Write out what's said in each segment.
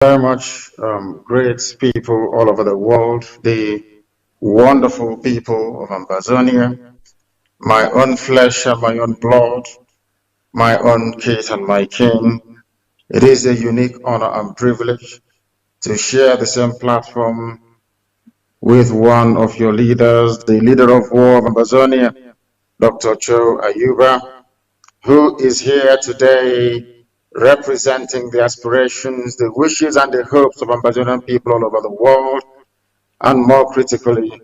Very much great people all over the world, the wonderful people of Ambazonia, my own flesh and my own blood, my own kith and my kin. It is a unique honor and privilege to share the same platform with one of your leaders, the leader of war of Ambazonia, Dr. Cho Ayuba, who is here today representing the aspirations, the wishes, and the hopes of Ambazonian people all over the world, and more critically,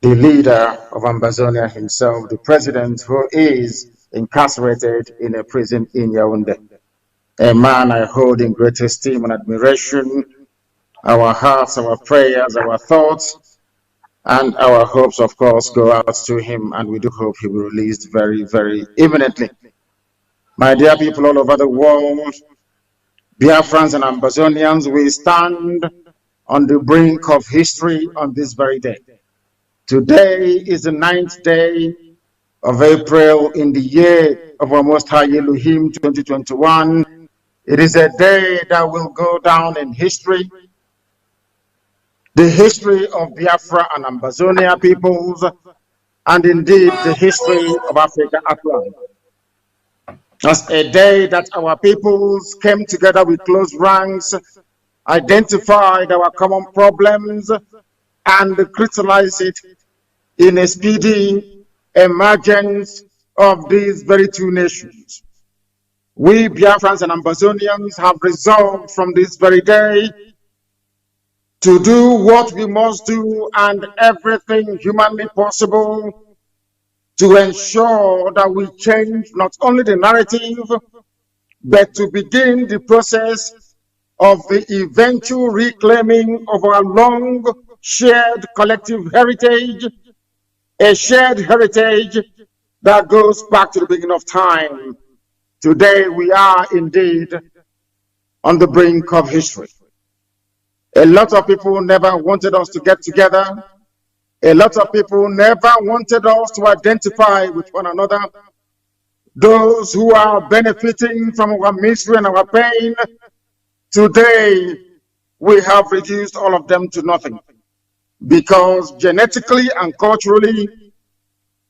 the leader of Ambazonia himself, the president, who is incarcerated in a prison in Yaoundé. A man I hold in great esteem and admiration. Our hearts, our prayers, our thoughts, and our hopes, of course, go out to him, and we do hope he will be released very, very imminently. My dear people all over the world, Biafrans and Ambazonians, we stand on the brink of history on this very day. Today is the 9th day of April in the year of our Most High Elohim 2021. It is a day that will go down in history, the history of Biafra and Ambazonia peoples, and indeed the history of Africa at large. As a day that our peoples came together with close ranks, identified our common problems, and crystallized it in a speedy emergence of these very two nations. We Biafrans and Ambazonians have resolved from this very day to do what we must do and everything humanly possible to ensure that we change not only the narrative, but to begin the process of the eventual reclaiming of our long shared collective heritage, a shared heritage that goes back to the beginning of time. Today we are indeed on the brink of history. A lot of people never wanted us to get together. A lot of people never wanted us to identify with one another. Those who are benefiting from our misery and our pain, today we have reduced all of them to nothing. Because genetically and culturally,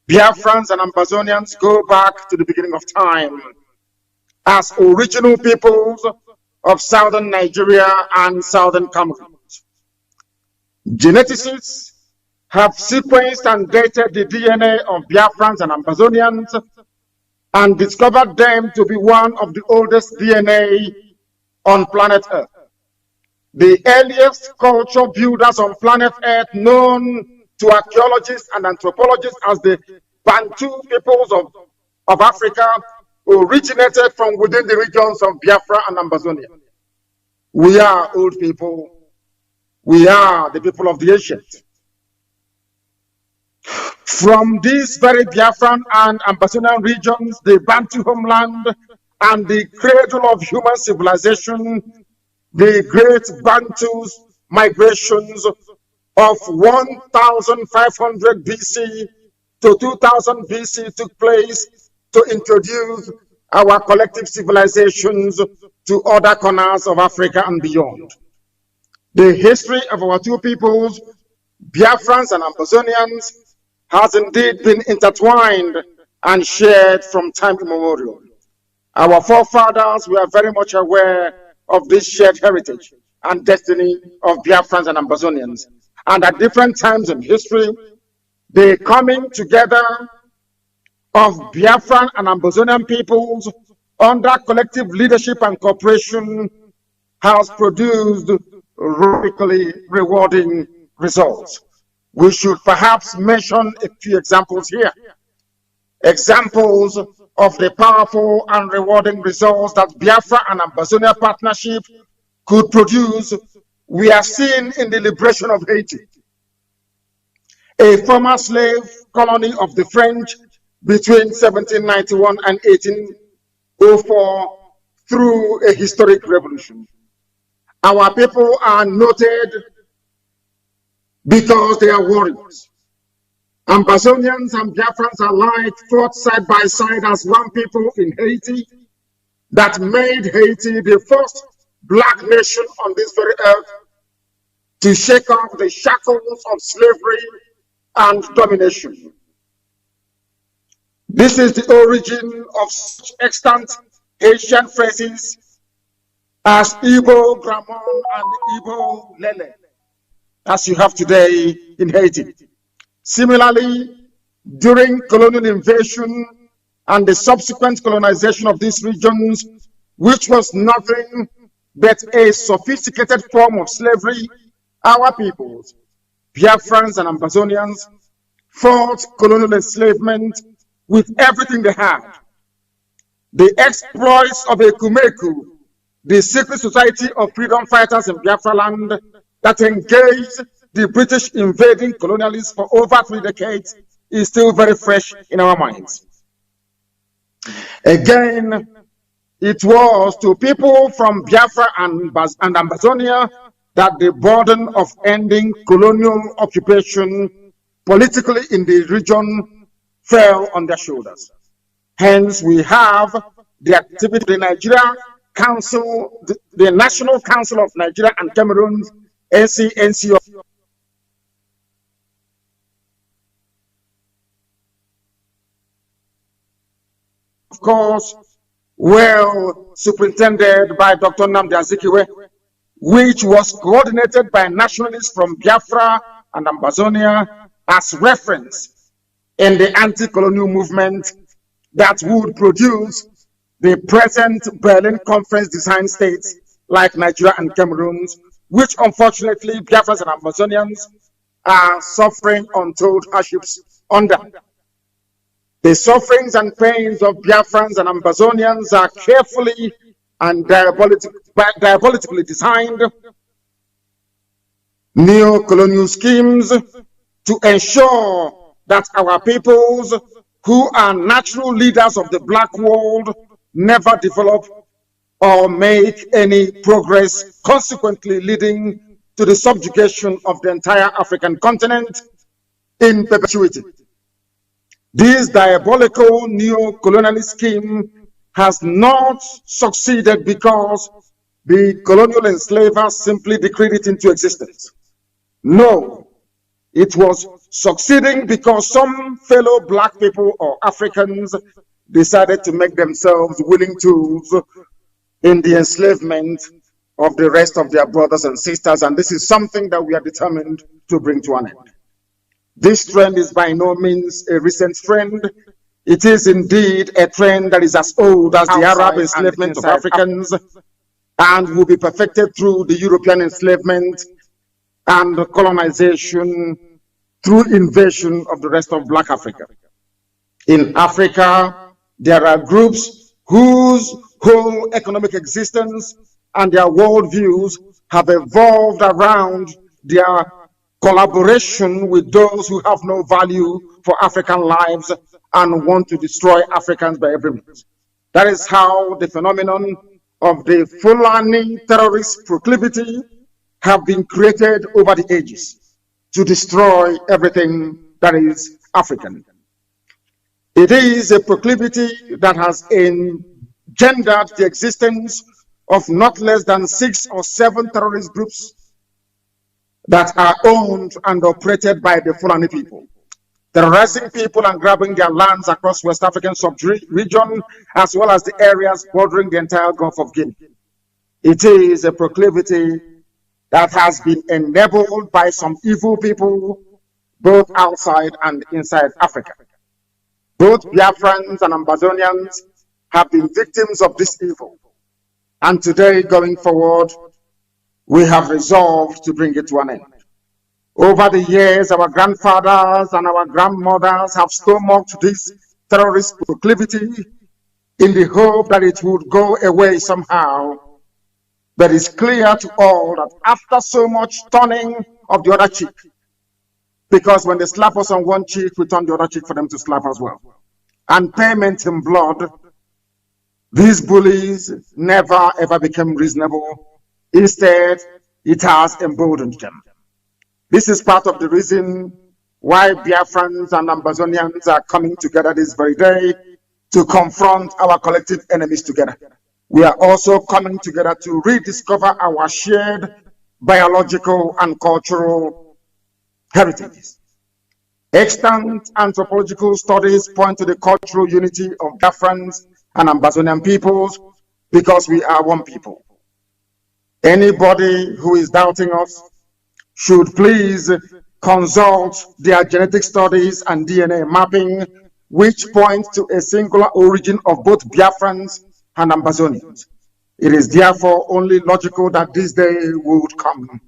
Biafrans and Ambazonians go back to the beginning of time as original peoples of southern Nigeria and southern Cameroon. Geneticists have sequenced and dated the DNA of Biafrans and Ambazonians and discovered them to be one of the oldest DNA on planet Earth. The earliest culture builders on planet Earth, known to archaeologists and anthropologists as the Bantu peoples of Africa, originated from within the regions of Biafra and Ambazonia. We are old people. We are the people of the ancient. From these very Biafran and Ambazonian regions, the Bantu homeland and the cradle of human civilization, the great Bantu migrations of 1500 BC to 2000 BC took place to introduce our collective civilizations to other corners of Africa and beyond. The history of our two peoples, Biafrans and Ambazonians, has indeed been intertwined and shared from time immemorial. Our forefathers were very much aware of this shared heritage and destiny of Biafrans and Ambazonians. And at different times in history, the coming together of Biafran and Ambazonian peoples under collective leadership and cooperation has produced radically rewarding results. We should perhaps mention a few examples here. Examples of the powerful and rewarding results that Biafra and Ambazonia partnership could produce, we are seeing in the liberation of Haiti, a former slave colony of the French between 1791 and 1804 through a historic revolution. Our people are noted because they are warriors. Ambazonians and Biafrans alike fought side by side as one people in Haiti that made Haiti the first black nation on this very earth to shake off the shackles of slavery and domination. This is the origin of such extant Haitian phrases as Igbo Gramon and Igbo Lele, as you have today in Haiti. Similarly, during colonial invasion and the subsequent colonization of these regions, which was nothing but a sophisticated form of slavery, our peoples, Biafrans and Ambazonians, fought colonial enslavement with everything they had. The exploits of Ekumeku, the secret society of freedom fighters in Biafra land that engaged the British invading colonialists for over 3 decades, is still very fresh in our minds. Again, it was to people from Biafra and Ambazonia that the burden of ending colonial occupation politically in the region fell on their shoulders. Hence, we have the activity of the Nigeria Council, the National Council of Nigeria and Cameroon, NCNC. Of course, well superintended by Dr. Nnamdi Azikiwe, which was coordinated by nationalists from Biafra and Ambazonia as reference in the anti-colonial movement that would produce the present Berlin Conference design states like Nigeria and Cameroon, which unfortunately Biafrans and Amazonians are suffering untold hardships under. The sufferings and pains of Biafrans and Ambazonians are carefully and diabolically designed neo-colonial schemes to ensure that our peoples, who are natural leaders of the black world, never develop or make any progress, consequently leading to the subjugation of the entire African continent in perpetuity. This diabolical neo-colonialist scheme has not succeeded because the colonial enslavers simply decreed it into existence. No, it was succeeding because some fellow black people or Africans decided to make themselves willing tools in the enslavement of the rest of their brothers and sisters, and this is something that we are determined to bring to an end. This trend is by no means a recent trend. It is indeed a trend that is as old as the Arab enslavement of Africans and will be perfected through the European enslavement and colonization through invasion of the rest of Black Africa. In Africa, there are groups whose whole economic existence and their worldviews have evolved around their collaboration with those who have no value for African lives and want to destroy Africans by every means. That is how the phenomenon of the Fulani terrorist proclivity have been created over the ages to destroy everything that is African. It is a proclivity that has engendered the existence of not less than 6 or 7 terrorist groups that are owned and operated by the Fulani people, terrorizing people and grabbing their lands across West African sub-region, as well as the areas bordering the entire Gulf of Guinea. It is a proclivity that has been enabled by some evil people, both outside and inside Africa. Both Biafrans and Ambazonians have been victims of this evil. And today, going forward, we have resolved to bring it to an end. Over the years, our grandfathers and our grandmothers have stomached this terrorist proclivity in the hope that it would go away somehow. But it's clear to all that after so much turning of the other cheek, because when they slap us on one cheek, we turn the other cheek for them to slap as well, and payment in blood, these bullies never ever became reasonable. Instead, it has emboldened them. This is part of the reason why Biafrans and Ambazonians are coming together this very day to confront our collective enemies together. we are also coming together to rediscover our shared biological and cultural heritages. Extant anthropological studies point to the cultural unity of Biafrans and Ambazonian peoples because we are one people. Anybody who is doubting us should please consult their genetic studies and DNA mapping, which point to a singular origin of both Biafrans and Ambazonians. It is therefore only logical that this day would come.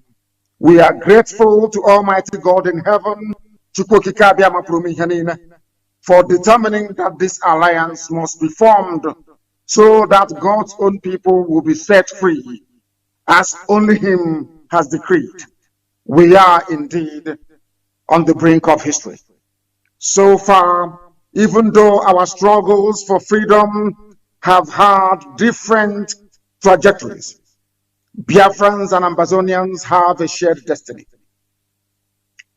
We are grateful to Almighty God in heaven for determining that this alliance must be formed so that God's own people will be set free, as only Him has decreed. We are indeed on the brink of history. So far, even though our struggles for freedom have had different trajectories, Biafrans and Ambazonians have a shared destiny.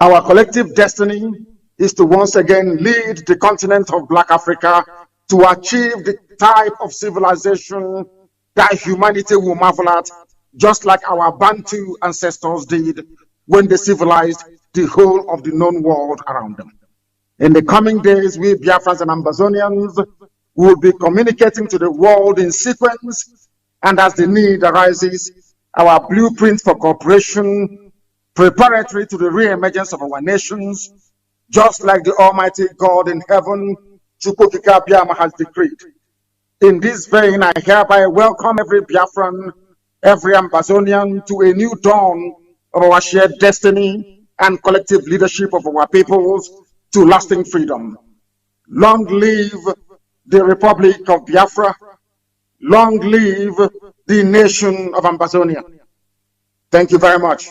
Our collective destiny is to once again lead the continent of Black Africa to achieve the type of civilization that humanity will marvel at, just like our Bantu ancestors did when they civilized the whole of the known world around them. In the coming days, we Biafrans and Ambazonians will be communicating to the world in sequence, and as the need arises, our blueprint for cooperation preparatory to the re-emergence of our nations, just like the Almighty God in heaven, has decreed. In this vein, I hereby welcome every Biafran, every Ambazonian to a new dawn of our shared destiny and collective leadership of our peoples to lasting freedom. Long live the Republic of Biafra. Long live the nation of Ambazonia. Thank you very much.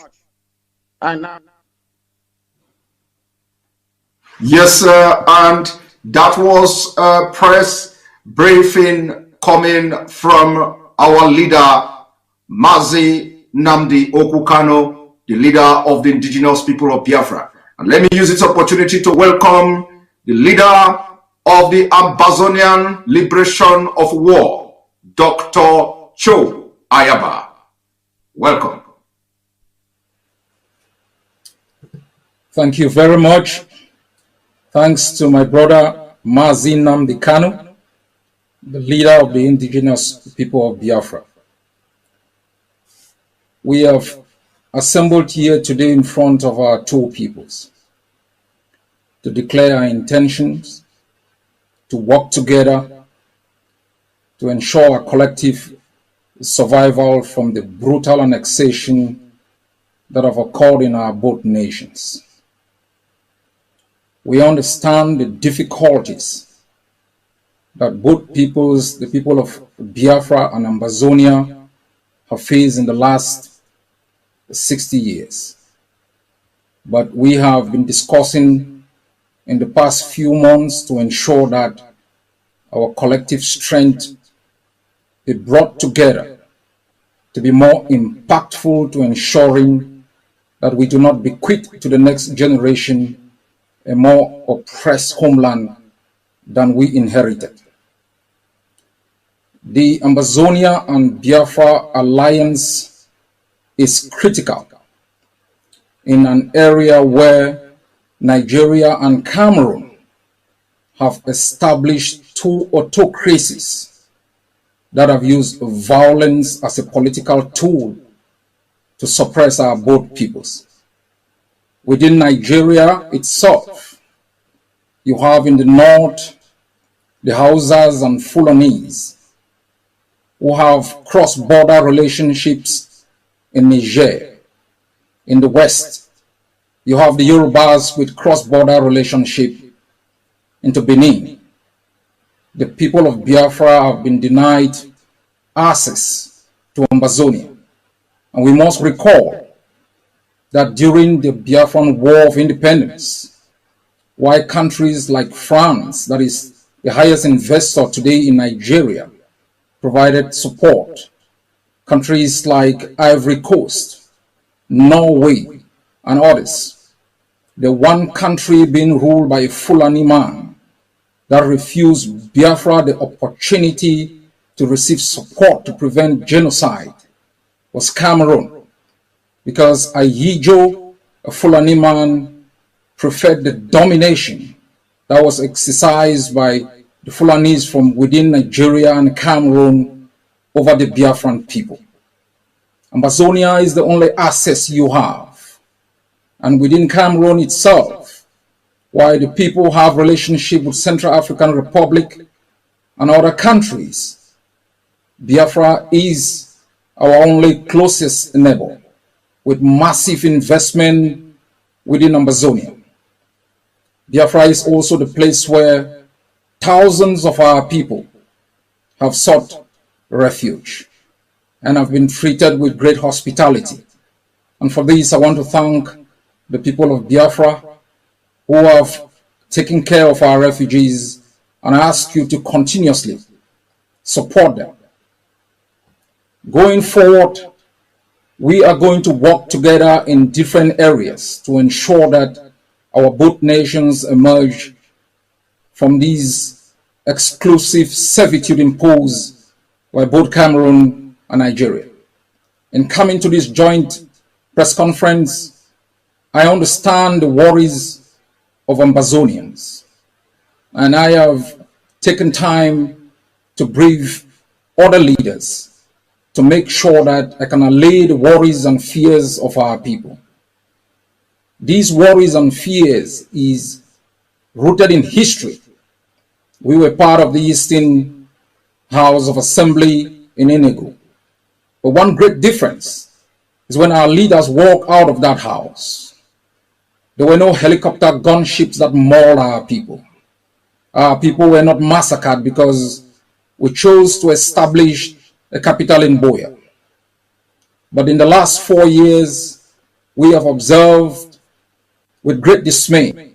Yes, sir, and that was a press briefing coming from our leader, Mazi Nnamdi Kanu, the leader of the indigenous people of Biafra. And let me use this opportunity to welcome the leader of the Ambazonian Liberation of War, Dr. Cho Ayaba. Welcome. Thank you very much. Thanks to my brother Mazi Nnamdi Kanu, the leader of the indigenous people of Biafra. We have assembled here today in front of our two peoples to declare our intentions to work together to ensure our collective survival from the brutal annexation that have occurred in our both nations. We understand the difficulties that both peoples, the people of Biafra and Ambazonia, have faced in the last 60 years. But we have been discussing in the past few months to ensure that our collective strength be brought together to be more impactful to ensuring that we do not bequeath to the next generation a more oppressed homeland than we inherited. The Ambazonia and Biafra alliance is critical in an area where Nigeria and Cameroon have established two autocracies that have used violence as a political tool to suppress our both peoples. Within Nigeria itself, you have in the north the Hausas and Fulanis who have cross-border relationships in Niger. In the west, you have the Yorubas with cross-border relationship into Benin. The people of Biafra have been denied access to Ambazonia. And we must recall that during the Biafran War of Independence, while countries like France, that is the highest investor today in Nigeria, provided support, countries like Ivory Coast, Norway, and others, the one country being ruled by a Fulani man that refused Biafra the opportunity to receive support to prevent genocide was Cameroon, because Ayijo, a Fulani man, preferred the domination that was exercised by the Fulanis from within Nigeria and Cameroon over the Biafran people. Ambazonia is the only access you have. And within Cameroon itself, while the people have relationship with Central African Republic and other countries, Biafra is our only closest neighbor with massive investment within Ambazonia. Biafra is also the place where thousands of our people have sought refuge and have been treated with great hospitality. And for this, I want to thank the people of Biafra who have taken care of our refugees, and I ask you to continuously support them. Going forward, we are going to work together in different areas to ensure that our both nations emerge from these exclusive servitude imposed by both Cameroon and Nigeria. In coming to this joint press conference, I understand the worries of Ambazonians, and I have taken time to brief other leaders to make sure that I can allay the worries and fears of our people. These worries and fears is rooted in history. We were part of the Eastern House of Assembly in Enugu. But one great difference is when our leaders walk out of that house, there were no helicopter gunships that mauled our people. Our people were not massacred because we chose to establish a capital in Boya. But in the last 4 years, we have observed with great dismay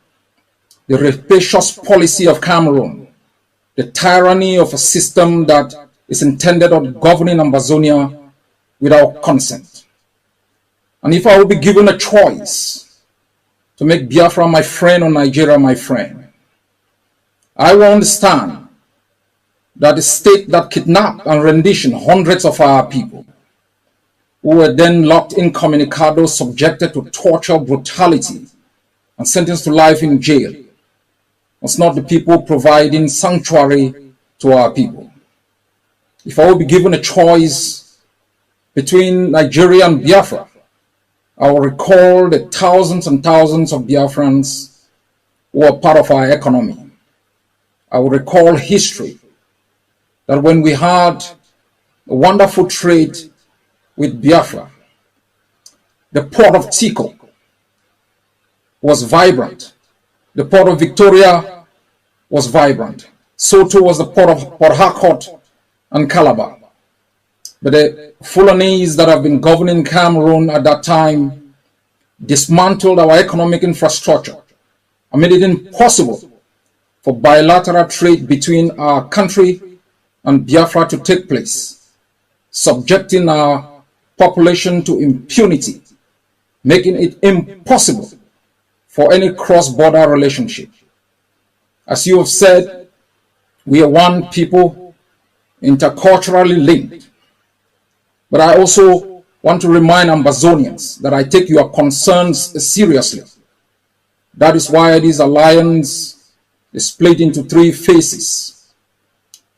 the rapacious policy of Cameroon, the tyranny of a system that is intended on governing Ambazonia without consent. And if I will be given a choice to make Biafra my friend or Nigeria my friend, I will understand that the state that kidnapped and renditioned hundreds of our people, who were then locked incommunicado, subjected to torture, brutality, and sentenced to life in jail, was not the people providing sanctuary to our people. If I will be given a choice between Nigeria and Biafra, I will recall the thousands and thousands of Biafrans who are part of our economy. I will recall history, that when we had a wonderful trade with Biafra, the port of Tiko was vibrant. The port of Victoria was vibrant. So too was the port of Port Harcourt and Calabar. But the Fulanis that have been governing Cameroon at that time dismantled our economic infrastructure and made it impossible for bilateral trade between our country and Biafra to take place, subjecting our population to impunity, making it impossible for any cross-border relationship. As you have said, we are one people, interculturally linked. But I also want to remind Ambazonians that I take your concerns seriously. That is why this alliance is split into 3 phases.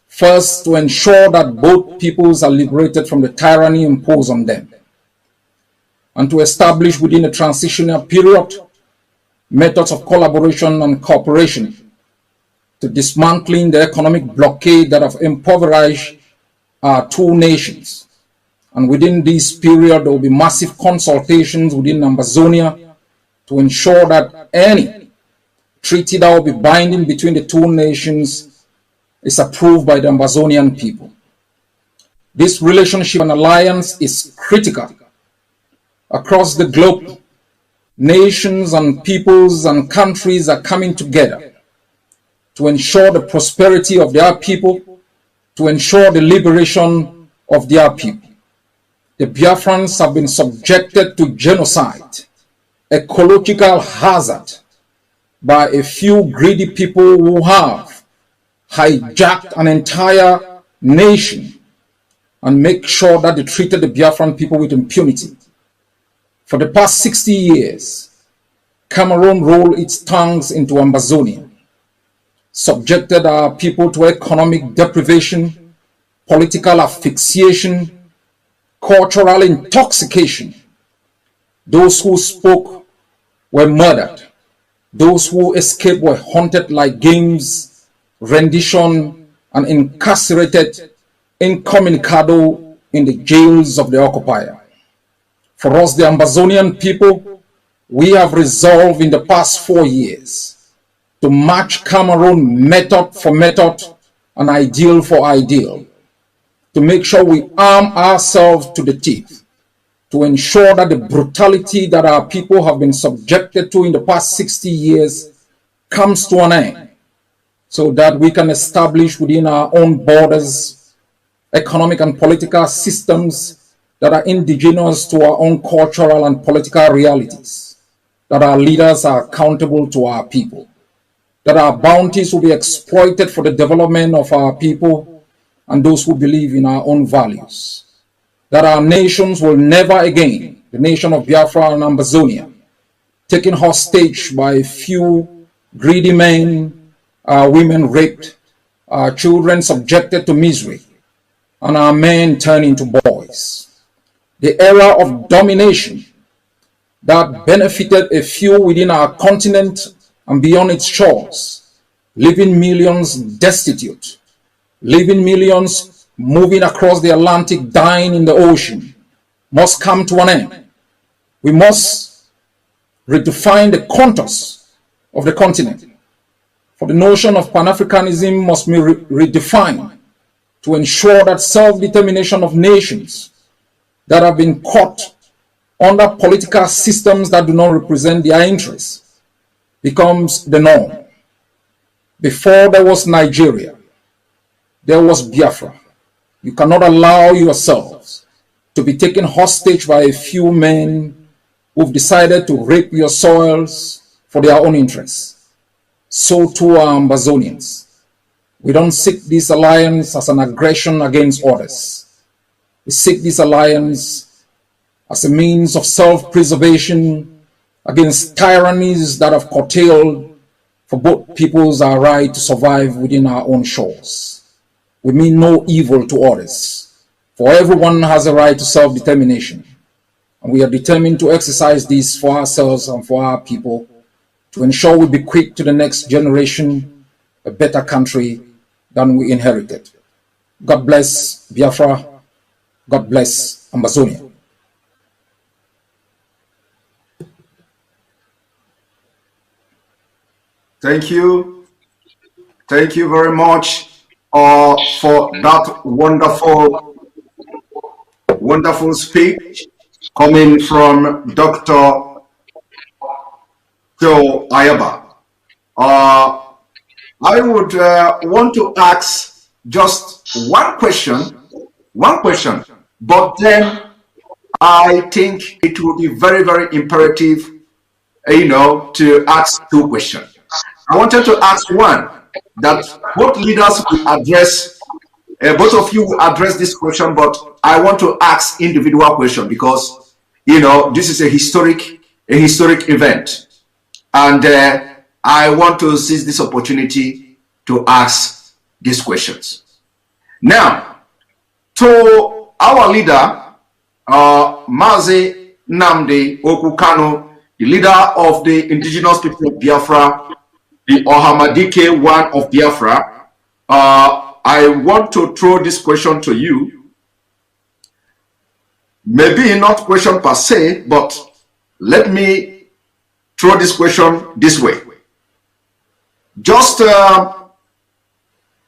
First, to ensure that both peoples are liberated from the tyranny imposed on them, and to establish within a transitional period methods of collaboration and cooperation to dismantling the economic blockade that have impoverished our 2 nations. And within this period, there will be massive consultations within Ambazonia to ensure that any treaty that will be binding between the 2 nations is approved by the Ambazonian people. This relationship and alliance is critical. Across the globe, nations and peoples and countries are coming together to ensure the prosperity of their people, to ensure the liberation of their people. The Biafrans have been subjected to genocide, ecological hazard, by a few greedy people who have hijacked an entire nation and make sure that they treated the Biafran people with impunity. For the past 60 years, Cameroon rolled its tongues into Ambazonia, subjected our people to economic deprivation, political asphyxiation, cultural intoxication. Those who spoke were murdered. Those who escaped were hunted like games, rendition, and incarcerated incommunicado in the jails of the occupier. For us, the Ambazonian people, we have resolved in the past 4 years to match Cameroon method for method and ideal for ideal, to make sure we arm ourselves to the teeth, to ensure that the brutality that our people have been subjected to in the past 60 years comes to an end, so that we can establish within our own borders economic and political systems that are indigenous to our own cultural and political realities, that our leaders are accountable to our people, that our bounties will be exploited for the development of our people and those who believe in our own values, that our nations will never again, the nation of Biafra and Ambazonia, taken hostage by a few greedy men, our women raped, our children subjected to misery, and our men turned into boys. The era of domination that benefited a few within our continent and beyond its shores, leaving millions destitute, leaving millions moving across the Atlantic, dying in the ocean, must come to an end. We must redefine the contours of the continent. For the notion of Pan-Africanism must be redefined to ensure that self-determination of nations that have been caught under political systems that do not represent their interests becomes the norm. Before there was Nigeria, there was Biafra. You cannot allow yourselves to be taken hostage by a few men who've decided to rape your soils for their own interests. So too are Ambazonians. We don't seek this alliance as an aggression against others. We seek this alliance as a means of self-preservation against tyrannies that have curtailed for both peoples our right to survive within our own shores. We mean no evil to others, for everyone has a right to self-determination, and we are determined to exercise this for ourselves and for our people to ensure we bequeath to the next generation a better country than we inherited. God bless Biafra. God bless Ambazonia. Thank you. Thank you very much for that wonderful speech coming from Dr. Joe Ayaba. I would want to ask just one question, but then I think it would be very, very imperative, to ask two questions. I wanted to ask one, that both leaders will address, both of you will address this question, but I want to ask individual question because, this is a historic event. And I want to seize this opportunity to ask these questions. Now, to our leader, Mazi Nnamdi Kanu, the leader of the indigenous people of Biafra, the Ohamadike one of Biafra, I want to throw this question to you. Maybe not question per se, but let me throw this question this way. Just a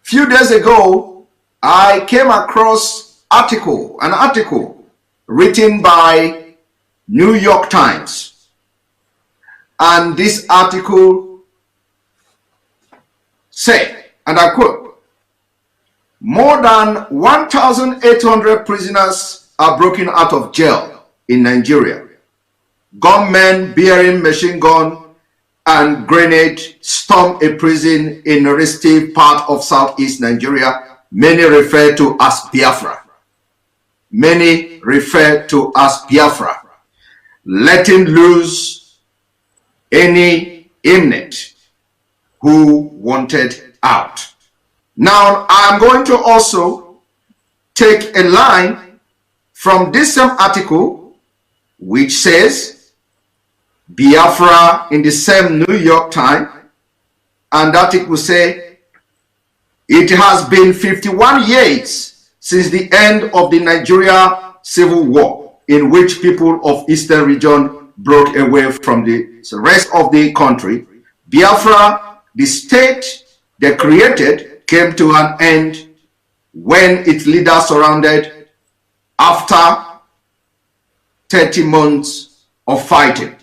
few days ago, I came across an article written by New York Times. And this article said, and I quote, "More than 1,800 prisoners are broken out of jail in Nigeria. Gunmen bearing machine gun and grenade storm a prison in a risky part of southeast Nigeria, many refer to as Biafra. many refer to as Biafra, letting loose any inmate who wanted out. Now, I'm going to also take a line from this same article, which says Biafra in the same New York Times, and that it will say, it has been 51 years since the end of the Nigeria Civil War, in which people of Eastern region broke away from the rest of the country. Biafra, the state they created, came to an end when its leader surrendered after 30 months of fighting.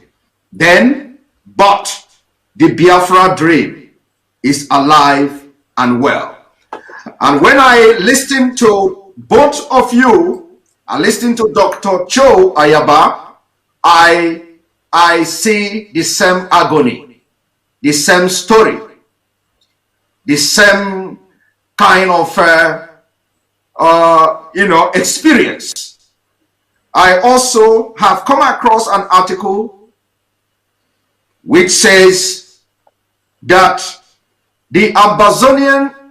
Then, but the Biafra dream is alive and well. And when I listen to both of you, I listen to Dr. Cho Ayaba, I see the same agony, the same story, the same kind of experience. I also have come across an article which says that the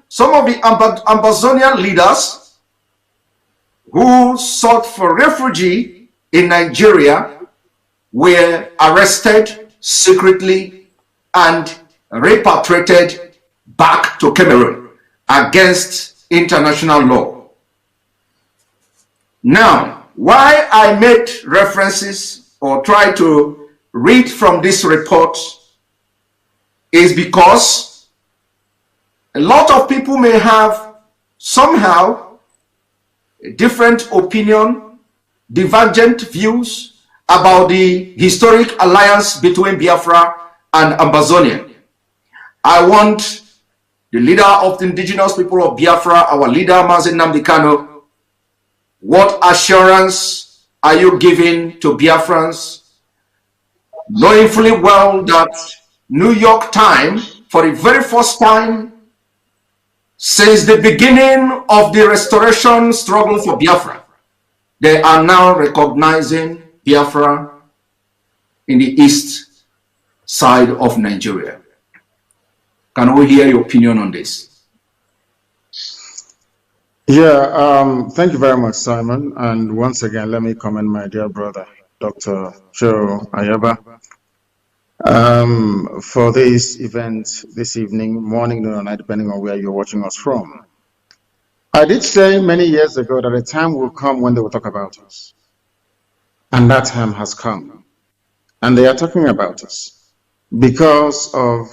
some of the Ambazonian leaders who sought for refuge in Nigeria were arrested secretly and repatriated back to Cameroon against international law. Now, why I made references or try to read from this report is because a lot of people may have somehow a different opinion, divergent views about the historic alliance between Biafra and Ambazonia. I want the leader of the indigenous people of Biafra, our leader Mazi Nnamdi Kanu, what assurance are you giving to Biafrans, knowing fully well that New York Times, for the very first time since the beginning of the restoration struggle for Biafra, they are now recognizing Biafra in the east side of Nigeria. Can we hear your opinion on this? Yeah, thank you very much, Simon. And once again, let me commend my dear brother, Dr. Joe Ayaba, for this event this evening, morning, noon, or night, depending on where you're watching us from. I did say many years ago that a time will come when they will talk about us. And that time has come. And they are talking about us because of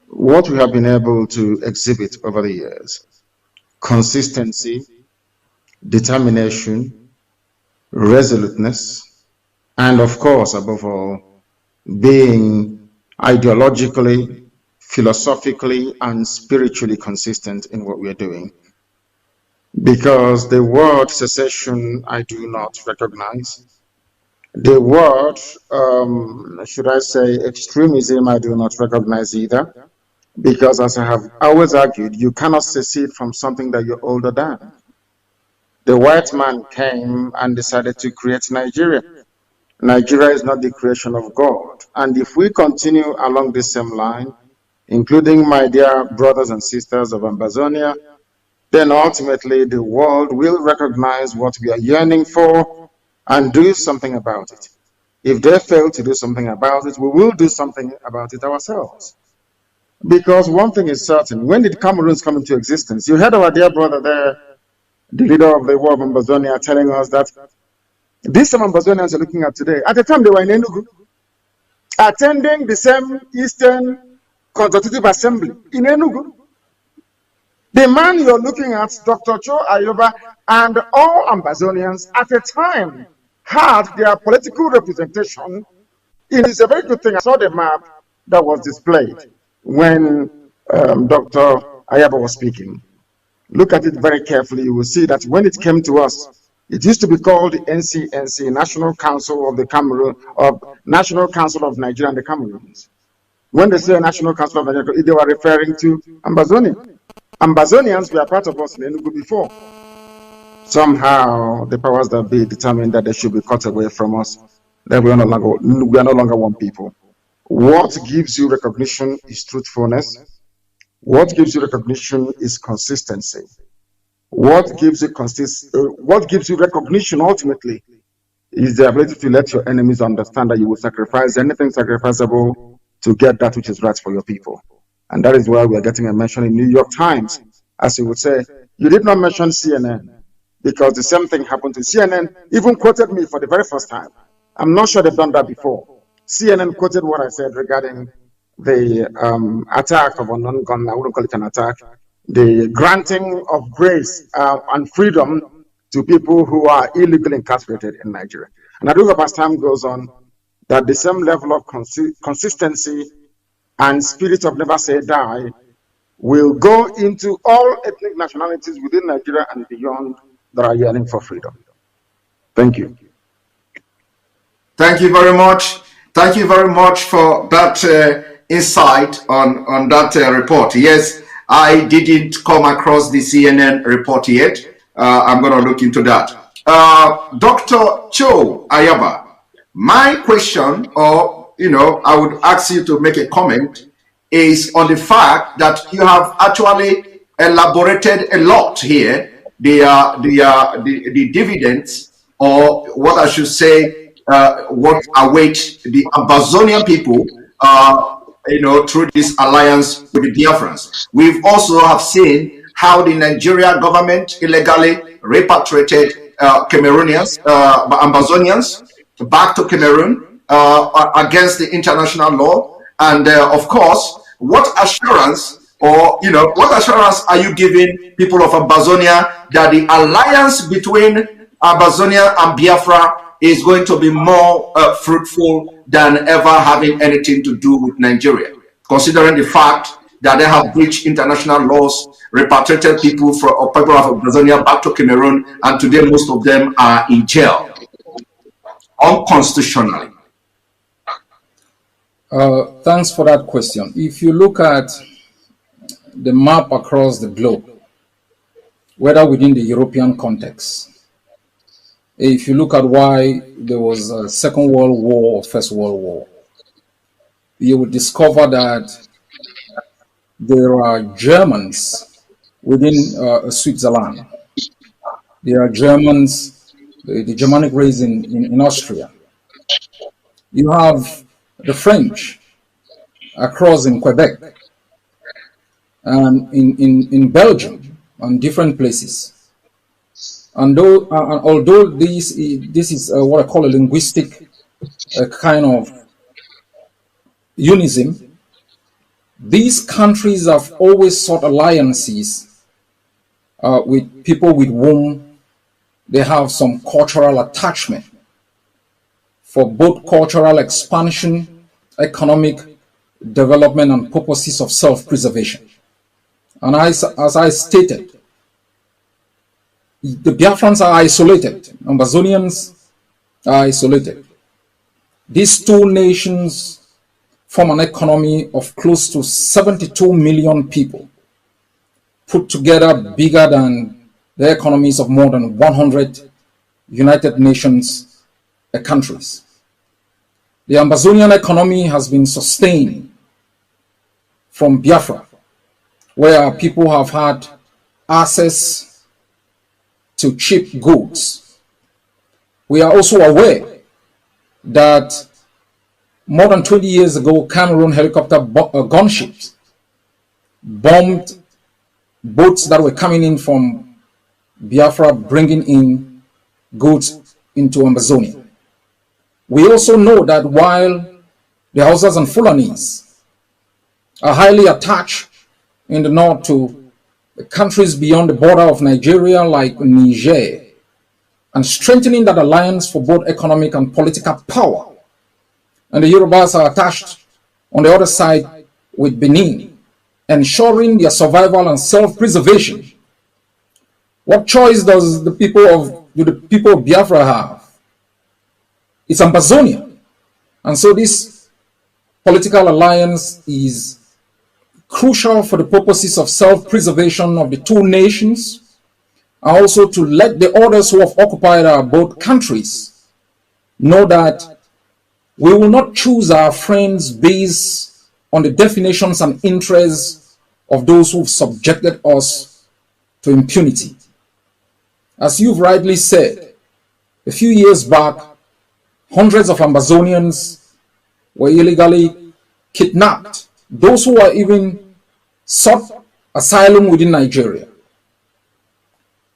what we have been able to exhibit over the years. Consistency, determination, resoluteness, and of course, above all, being ideologically, philosophically, and spiritually consistent in what we are doing. Because the word secession, I do not recognize. The word, should I say, extremism, I do not recognize either. Because as I have always argued, you cannot secede from something that you're older than. The white man came and decided to create Nigeria. Nigeria is not the creation of God. And if we continue along this same line, including my dear brothers and sisters of Ambazonia, then ultimately the world will recognize what we are yearning for and do something about it. If they fail to do something about it, we will do something about it ourselves. Because one thing is certain, when did Cameroons come into existence? You heard our dear brother there, the leader of the war of Ambazonia, telling us that these some Ambazonians are looking at today. At the time they were in Enugu, attending the same Eastern Constitutive Assembly in Enugu. The man you're looking at, Dr. Cho Ayaba, and all Ambazonians at a time had their political representation. It is a very good thing. I saw the map that was displayed when Dr. Ayaba was speaking. Look at it very carefully. You will see that when it came to us, it used to be called the NCNC, National Council of the Cameroon, of National Council of Nigeria and the Cameroons. When they say National Council of Nigeria, they were referring to Ambazonia. Ambazonians were part of us in Enugu before. somehow the powers that be determined that they should be cut away from us, that we are no longer one people. What gives you recognition is truthfulness. What gives you recognition is consistency. What gives you recognition ultimately is the ability to let your enemies understand that you will sacrifice anything sacrificable to get that which is right for your people. And that is why we are getting a mention in New York Times. As you would say, you did not mention CNN, because the same thing happened to CNN, even quoted me for the very first time. I'm not sure they've done that before. CNN quoted what I said regarding the attack of a non-gun, I wouldn't call it an attack, the granting of grace and freedom to people who are illegally incarcerated in Nigeria. And I do hope as time goes on that the same level of consistency and spirit of never say die will go into all ethnic nationalities within Nigeria and beyond that are yearning for freedom. Thank you. Thank you very much. Thank you very much for that insight on that report. Yes, I didn't come across the CNN report yet. I'm going to look into that. Dr. Cho Ayaba, my question, or, I would ask you to make a comment, is on the fact that you have actually elaborated a lot here, the dividends, or what I should say, what await the Ambazonian people, through this alliance with the Biafrans. We've also have seen how the Nigeria government illegally repatriated Cameroonians, Ambazonians, back to Cameroon against the international law. And of course, what assurance are you giving people of Ambazonia that the alliance between Ambazonia and Biafra is going to be more fruitful than ever having anything to do with Nigeria, considering the fact that they have breached international laws, repatriated people of Ambazonia back to Cameroon, and today most of them are in jail unconstitutionally? Thanks for that question. If you look at the map across the globe, whether within the European context, if you look at why there was a Second World War or First World War, you will discover that there are Germans within Switzerland. There are Germans, the Germanic race in Austria. You have the French across in Quebec and in Belgium and different places. And although this is what I call a linguistic kind of unism, these countries have always sought alliances with people with whom they have some cultural attachment for both cultural expansion, economic development, and purposes of self-preservation. And as I stated, the Biafrans are isolated, Ambazonians are isolated. These two nations form an economy of close to 72 million people, put together bigger than the economies of more than 100 United Nations countries. The Ambazonian economy has been sustained from Biafra, where people have had access to cheap goods. We are also aware that more than 20 years ago, Cameroon helicopter gunships bombed boats that were coming in from Biafra, bringing in goods into Ambazonia. We also know that while the Hausas and Fulanis are highly attached in the north to countries beyond the border of Nigeria like Niger, and strengthening that alliance for both economic and political power, and the Yorubas are attached on the other side with Benin, ensuring their survival and self-preservation. What choice do the people of Biafra have? It's Ambazonia. And so this political alliance is crucial for the purposes of self-preservation of the two nations and also to let the others who have occupied our both countries know that we will not choose our friends based on the definitions and interests of those who've subjected us to impunity. As you've rightly said, a few years back, hundreds of Ambazonians were illegally kidnapped. Those who were even sought asylum within Nigeria.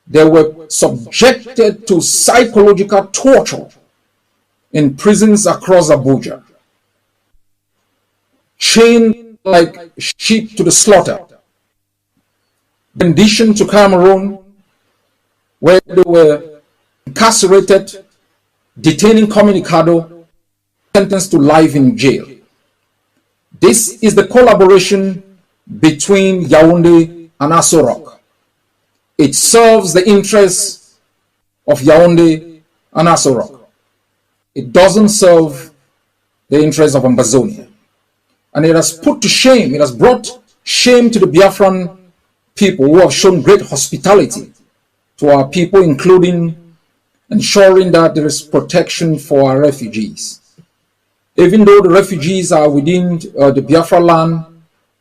They were subjected to psychological torture in prisons across Abuja, chained like sheep to the slaughter. In addition to Cameroon, where they were incarcerated, detaining communicado, sentenced to life in jail. This is the collaboration between Yaoundé and Aso Rock. It serves the interests of Yaoundé and Aso Rock. It doesn't serve the interests of Ambazonia. And it has put to shame, it has brought shame to the Biafran people who have shown great hospitality to our people, including ensuring that there is protection for our refugees. Even though the refugees are within the Biafra land,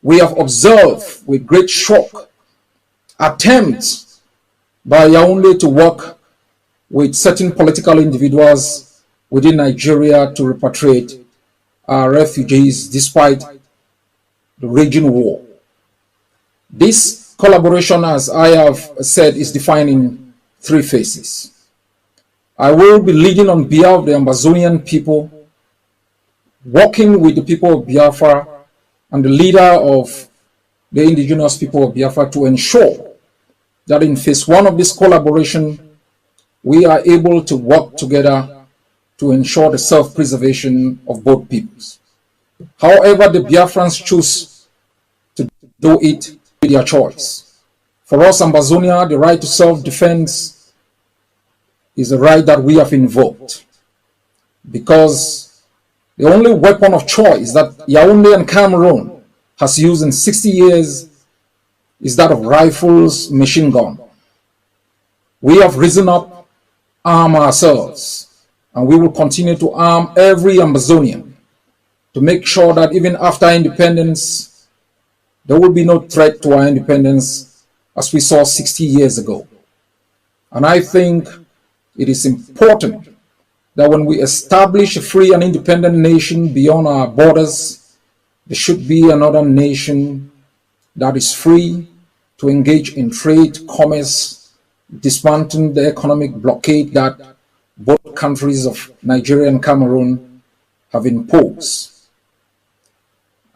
we have observed with great shock attempts by Yaoundé to work with certain political individuals within Nigeria to repatriate our refugees despite the raging war. This collaboration, as I have said, is defined in three phases. I will be leading on behalf of the Ambazonian people, working with the people of Biafra and the leader of the indigenous people of Biafra to ensure that in phase one of this collaboration, we are able to work together to ensure the self-preservation of both peoples. However, the Biafrans choose to do it with their choice. For us, Ambazonia, the right to self-defense is a right that we have invoked, because the only weapon of choice that Yaoundé and Cameroon has used in 60 years is that of rifles, machine gun. We have risen up, armed ourselves, and we will continue to arm every Ambazonian to make sure that even after independence, there will be no threat to our independence as we saw 60 years ago. And I think it is important that when we establish a free and independent nation beyond our borders, there should be another nation that is free to engage in trade, commerce, dismantling the economic blockade that both countries of Nigeria and Cameroon have imposed.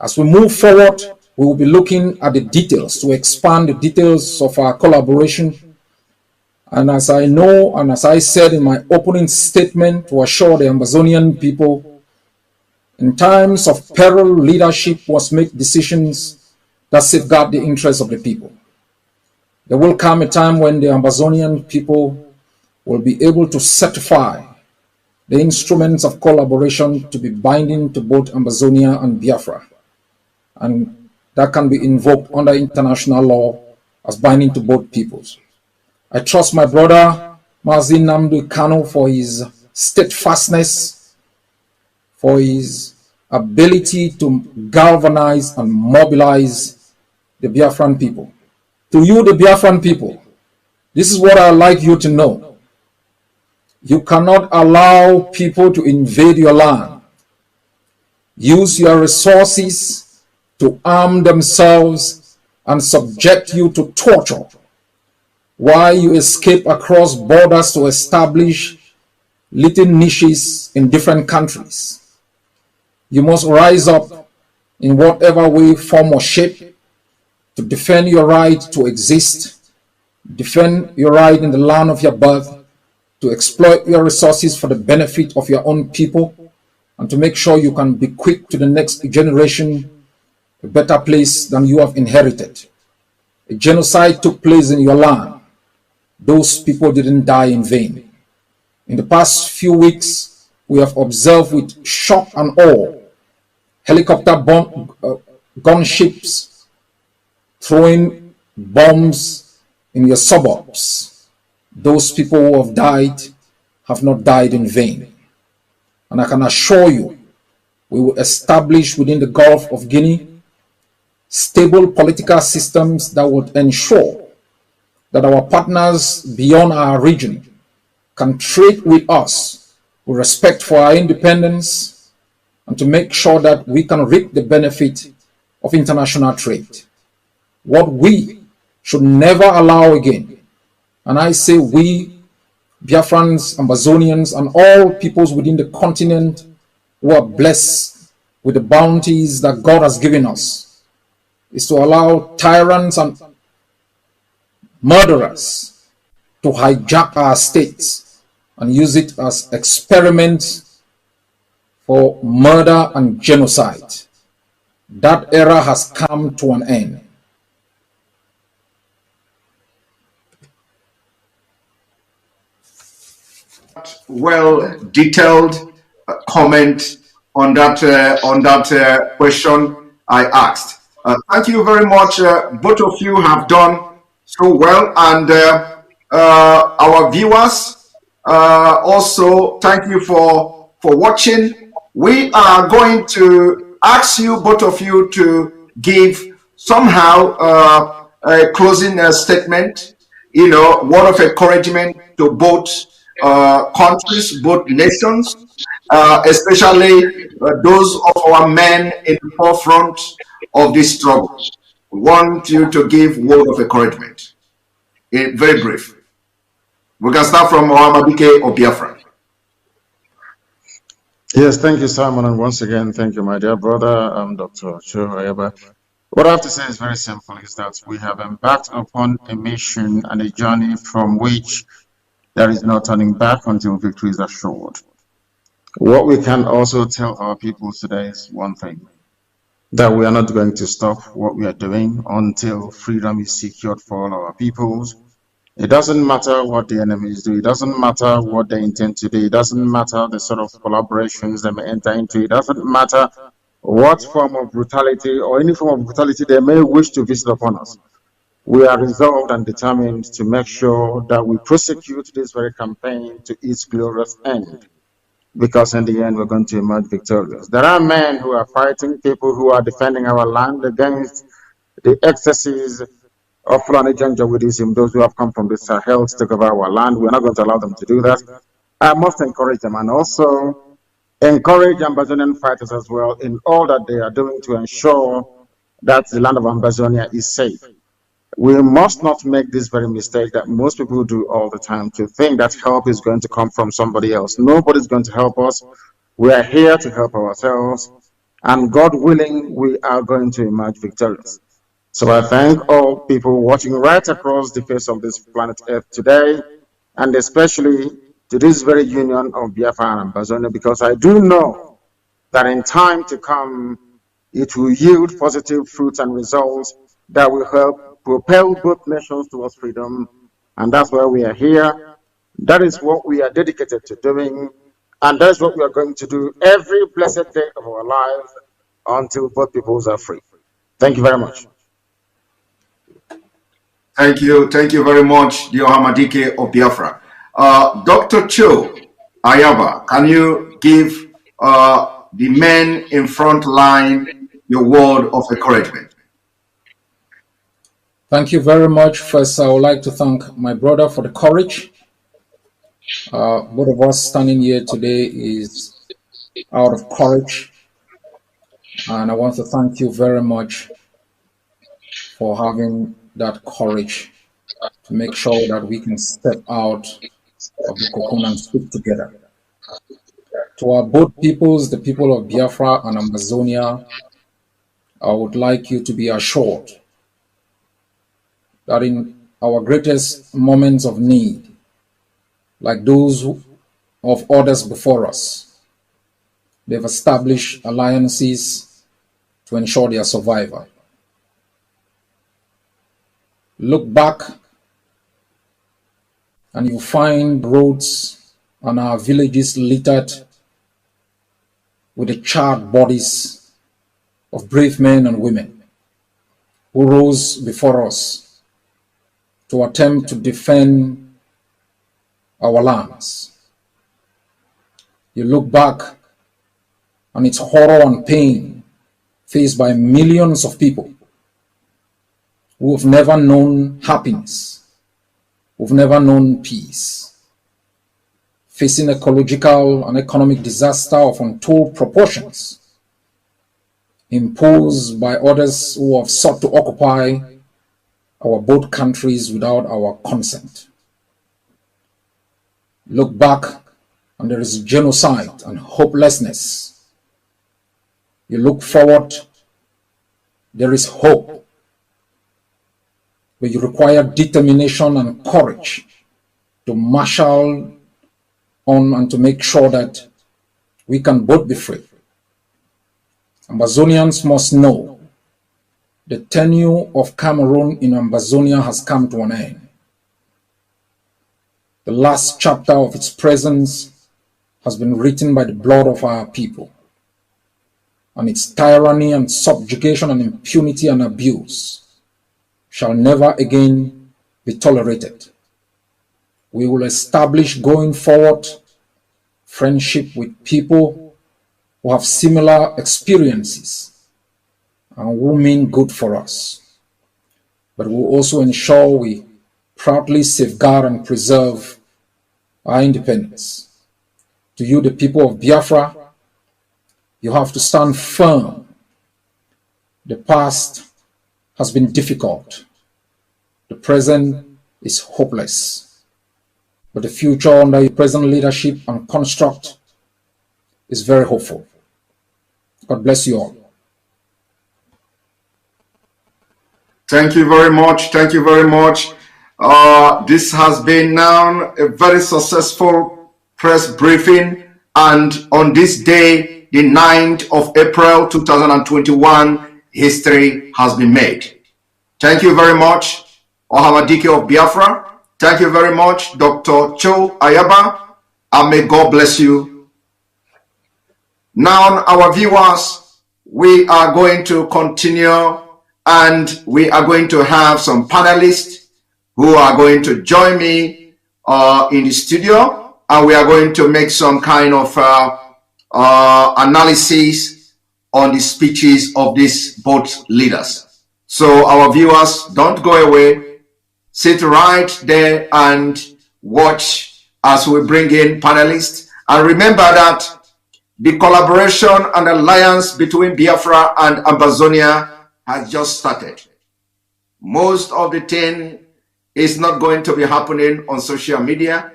As we move forward, we will be looking at the details to expand the details of our collaboration. And as I know, and as I said in my opening statement, to assure the Ambazonian people, in times of peril, leadership must make decisions that safeguard the interests of the people. There will come a time when the Ambazonian people will be able to certify the instruments of collaboration to be binding to both Ambazonia and Biafra. And that can be invoked under international law as binding to both peoples. I trust my brother Mazi Nnamdi Kanu for his steadfastness, for his ability to galvanize and mobilize the Biafran people. To you, the Biafran people, this is what I'd like you to know. You cannot allow people to invade your land, use your resources to arm themselves and subject you to torture, while you escape across borders to establish little niches in different countries. You must rise up in whatever way, form, or shape to defend your right to exist, defend your right in the land of your birth, to exploit your resources for the benefit of your own people, and to make sure you can bequeath to the next generation a better place than you have inherited. A genocide took place in your land. Those people didn't die in vain. In the past few weeks, we have observed with shock and awe helicopter gunships throwing bombs in your suburbs. Those people who have not died in vain. And I can assure you, we will establish within the Gulf of Guinea stable political systems that would ensure that our partners beyond our region can trade with us with respect for our independence and to make sure that we can reap the benefit of international trade. What we should never allow again, and I say we, Biafrans, Ambazonians, and all peoples within the continent who are blessed with the bounties that God has given us, is to allow tyrants and murderers to hijack our states and use it as experiments for murder and genocide. That era has come to an end. Well detailed comment on that question I asked. Thank you very much. Both of you have done so well, and our viewers also thank you for watching. We are going to ask you, both of you, to give somehow a closing statement. You know, word of encouragement to both countries, both nations, especially those of our men in the forefront of this struggle. We want you to give word of encouragement. Very brief. We can start from Mohamed or Biafra. Yes, thank you, Simon, and once again, thank you, my dear brother, Dr. Cho Ayaba. What I have to say is very simple, is that we have embarked upon a mission and a journey from which there is no turning back until victory is assured. What we can also tell our people today is one thing, that we are not going to stop what we are doing until freedom is secured for all our peoples. It doesn't matter what the enemies do. It doesn't matter what they intend to do. It doesn't matter the sort of collaborations they may enter into. It doesn't matter what form of brutality or any form of brutality they may wish to visit upon us. We are resolved and determined to make sure that we prosecute this very campaign to its glorious end, because in the end we're going to emerge victorious. There are men who are fighting, people who are defending our land against the excesses of Fulani Janjaweedism, those who have come from the Sahel to take over our land. We're not going to allow them to do that. I must encourage them, and also encourage Ambazonian fighters as well in all that they are doing to ensure that the land of Ambazonia is safe. We must not make this very mistake that most people do all the time, to think that help is going to come from somebody else. Nobody's going to help us. We are here to help ourselves, and God willing, we are going to emerge victorious. So I thank all people watching right across the face of this planet Earth today, and especially to this very union of Biafra and Ambazonia, because I do know that in time to come, it will yield positive fruits and results that will help propel both nations towards freedom. And that's why we are here. That is what we are dedicated to doing. And that's what we are going to do every blessed day of our lives until both peoples are free. Thank you very much. Thank you very much, dear Hamadike of Biafra. Dr. Cho Ayaba, can you give the men in front line your word of encouragement? Thank you very much. First, I would like to thank my brother for the courage. Both of us standing here today is out of courage. And I want to thank you very much for having that courage to make sure that we can step out of the cocoon and speak together. To our both peoples, the people of Biafra and Amazonia, I would like you to be assured that in our greatest moments of need, like those of others before us, they've established alliances to ensure their survival. Look back and you find roads and our villages littered with the charred bodies of brave men and women who rose before us to attempt to defend our lands. You look back on its horror and pain faced by millions of people who have never known happiness, who've never known peace, facing ecological and economic disaster of untold proportions, imposed by others who have sought to occupy our both countries without our consent. Look back and there is genocide and hopelessness. You look forward, there is hope, but you require determination and courage to marshal on and to make sure that we can both be free. Ambazonians must know the tenure of Cameroon in Ambazonia has come to an end. The last chapter of its presence has been written by the blood of our people, and its tyranny and subjugation and impunity and abuse shall never again be tolerated. We will establish going forward friendship with people who have similar experiences and who mean good for us. But we'll also ensure we proudly safeguard and preserve our independence. To you, the people of Biafra, you have to stand firm. The past has been difficult. The present is hopeless. But the future under your present leadership and construct is very hopeful. God bless you all. Thank you very much. Thank you very much. This has been now a very successful press briefing. And on this day, the 9th of April 2021, history has been made. Thank you very much, Ohamadike of Biafra. Thank you very much, Dr. Cho Ayaba. And may God bless you. Now, our viewers, we are going to continue and we are going to have some panelists who are going to join me in the studio, and we are going to make some kind of analysis on the speeches of these both leaders. So our viewers, don't go away. Sit right there and watch as we bring in panelists. And remember that the collaboration and alliance between Biafra and Ambazonia has just started. Most of the thing is not going to be happening on social media.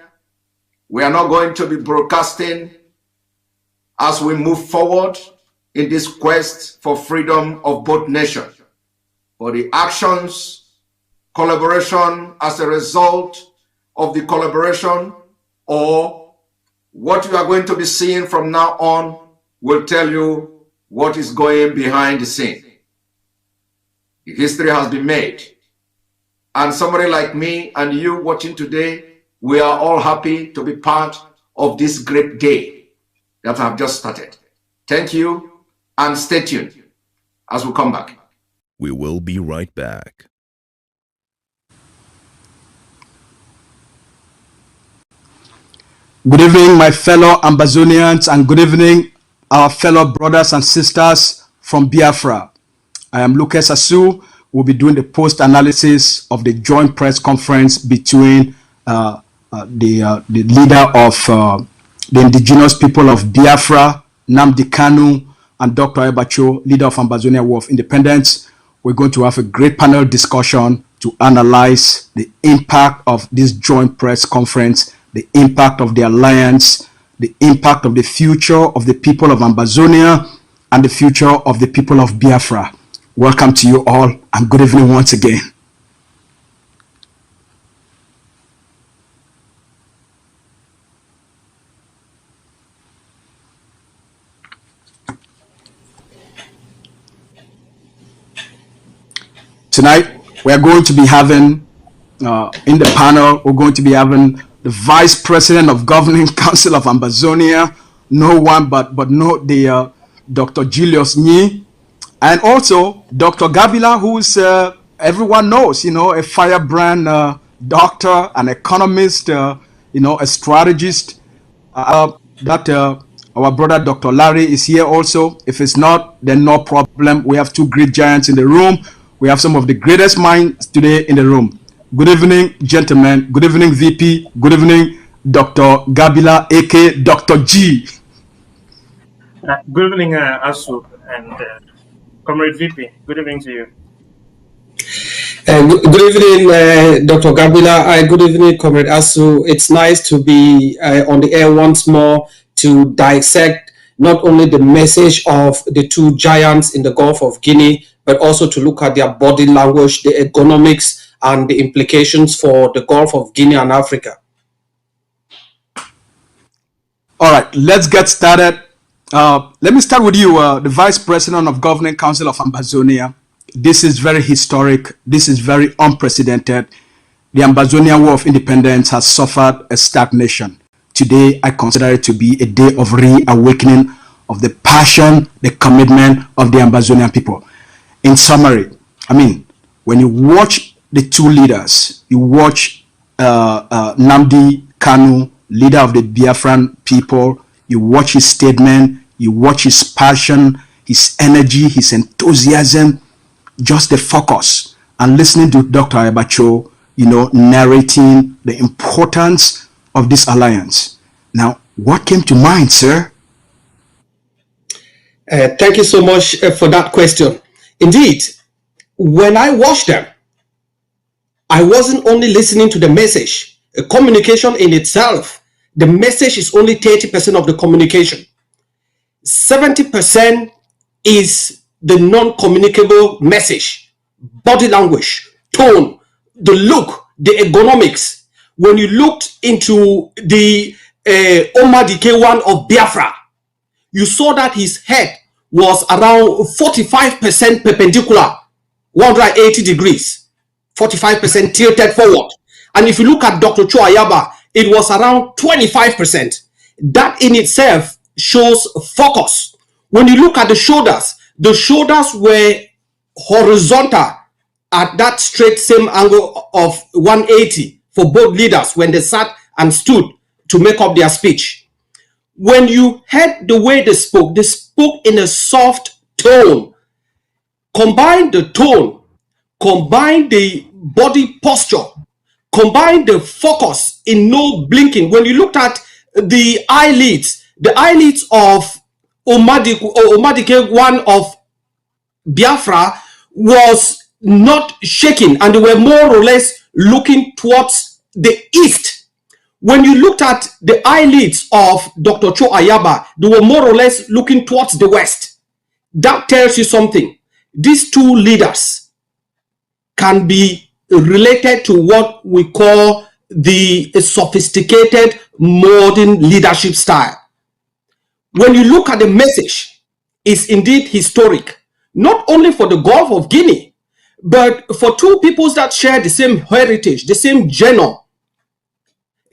We are not going to be broadcasting as we move forward in this quest for freedom of both nations. For the actions, collaboration as a result of the collaboration, or what you are going to be seeing from now on will tell you what is going behind the scene. The history has been made. And somebody like me and you watching today, we are all happy to be part of this great day that I have just started. Thank you and stay tuned as we come back. We will be right back. Good evening, my fellow Ambazonians, and good evening, our fellow brothers and sisters from Biafra. I am Lucas Asu. We'll be doing the post-analysis of the joint press conference between the leader of the indigenous people of Biafra, Nnamdi Kanu, and Dr. Ayaba, leader of Ambazonia War of Independence. We're going to have a great panel discussion to analyze the impact of this joint press conference, the impact of the alliance, the impact of the future of the people of Ambazonia, and the future of the people of Biafra. Welcome to you all, and good evening once again. Tonight, we are going to be having, in the panel, we're going to be having the Vice President of Governing Council of Ambazonia, no one but the Dr. Julius Nyi, and also Dr. Gabila, who's everyone knows, a firebrand doctor, an economist, a strategist. That our brother Dr. Larry is here also. If it's not, then no problem. We have two great giants in the room. We have some of the greatest minds today in the room. Good evening, gentlemen. Good evening, VP. Good evening, Dr. Gabila, aka Dr. G. Good evening, Asu and Comrade VP. Good evening to you. Good evening, Dr. Gabila. Good evening, Comrade Asu. It's nice to be on the air once more to dissect not only the message of the two giants in the Gulf of Guinea, but also to look at their body language, the economics, and the implications for the Gulf of Guinea and Africa. All right, let's get started. Let me start with you, the Vice President of Governing Council of Ambazonia. This is very historic. This is very unprecedented. The Ambazonia War of Independence has suffered a stagnation. Today, I consider it to be a day of reawakening of the passion, the commitment of the Ambazonian people. In summary, when you watch the two leaders, you watch Nnamdi Kanu, leader of the Biafran people, you watch his statement, you watch his passion, his energy, his enthusiasm, just the focus, and listening to Dr. Ayaba, narrating the importance of this alliance. Now, what came to mind, sir? Thank you so much for that question. Indeed, when I watched them, I wasn't only listening to the message. Communication in itself, the message is only 30% of the communication. 70% is the non-communicable message, body language, tone, the look, the ergonomics. When you looked into the Nnamdi Kanu of Biafra, you saw that his head was around 45% perpendicular, 180 degrees, 45% tilted forward. And if you look at Dr. Ayaba, it was around 25%. That in itself shows focus. When you look at the shoulders were horizontal at that straight same angle of 180 for both leaders when they sat and stood to make up their speech. When you heard the way they spoke in a soft tone. Combine the tone, combine the body posture, combine the focus in no blinking. When you looked at the eyelids of Nnamdi Kanu of Biafra was not shaking, and they were more or less looking towards the east. When you looked at the eyelids of Dr. Ayaba, they were more or less looking towards the west. That tells you something. These two leaders can be related to what we call the sophisticated modern leadership style. When you look at the message, it's indeed historic, not only for the Gulf of Guinea, but for two peoples that share the same heritage, the same genome,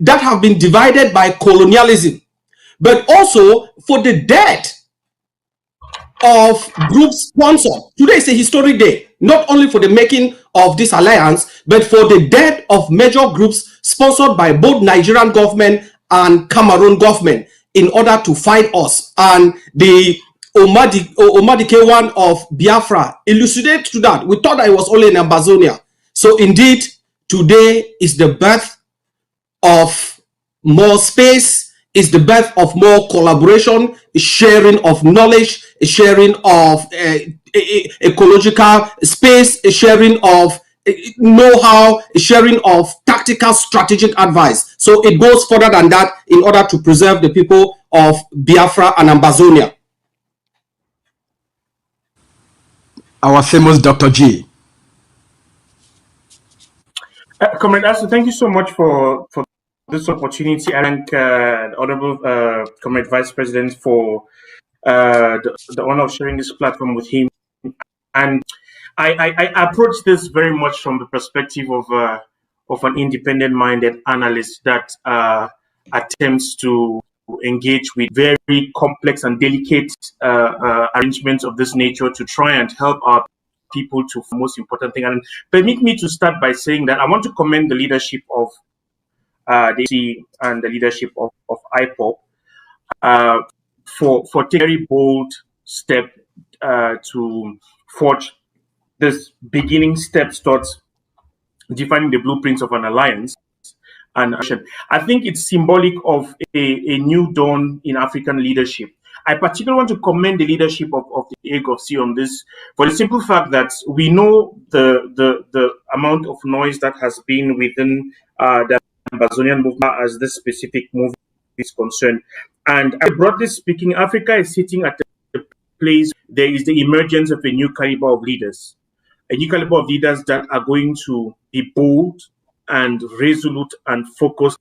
that have been divided by colonialism, but also for the dead of groups sponsored. Today is a historic day, not only for the making of this alliance, but for the death of major groups sponsored by both Nigerian government and Cameroon government in order to fight us. And the Nnamdi Kanu of Biafra elucidates to that. We thought that it was only in Ambazonia. So indeed, today is the birth of more space, is the birth of more collaboration, sharing of knowledge, sharing of ecological space, sharing of know-how, sharing of tactical strategic advice. So it goes further than that in order to preserve the people of Biafra and Ambazonia. Our famous Dr. G. Comrade Asu, thank you so much for this opportunity. I thank Honorable Comrade Vice President for the honor of sharing this platform with him. And I approach this very much from the perspective of an independent-minded analyst that attempts to engage with very complex and delicate arrangements of this nature to try and help our people to the most important thing. And permit me to start by saying that I want to commend the leadership of and the leadership of IPOB for taking a very bold step to forge this beginning steps towards defining the blueprints of an alliance. And I think it's symbolic of a new dawn in African leadership. I particularly want to commend the leadership of the AGOC on this for the simple fact that we know the amount of noise that has been within the Ambazonian movement as this specific movement is concerned. And broadly speaking, Africa is sitting at the place there is the emergence of a new caliber of leaders. A new caliber of leaders that are going to be bold and resolute and focused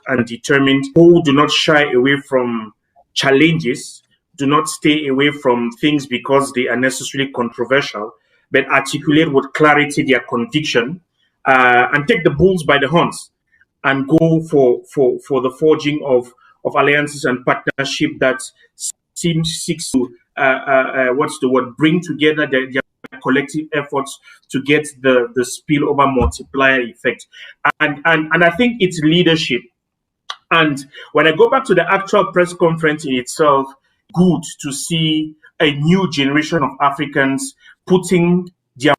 and determined, who do not shy away from challenges, do not stay away from things because they are necessarily controversial, but articulate with clarity their conviction and take the bulls by the horns and go for the forging of alliances and partnership that seeks to bring together their collective efforts to get the spillover multiplier effect. And I think it's leadership. And when I go back to the actual press conference in itself, good to see a new generation of Africans putting their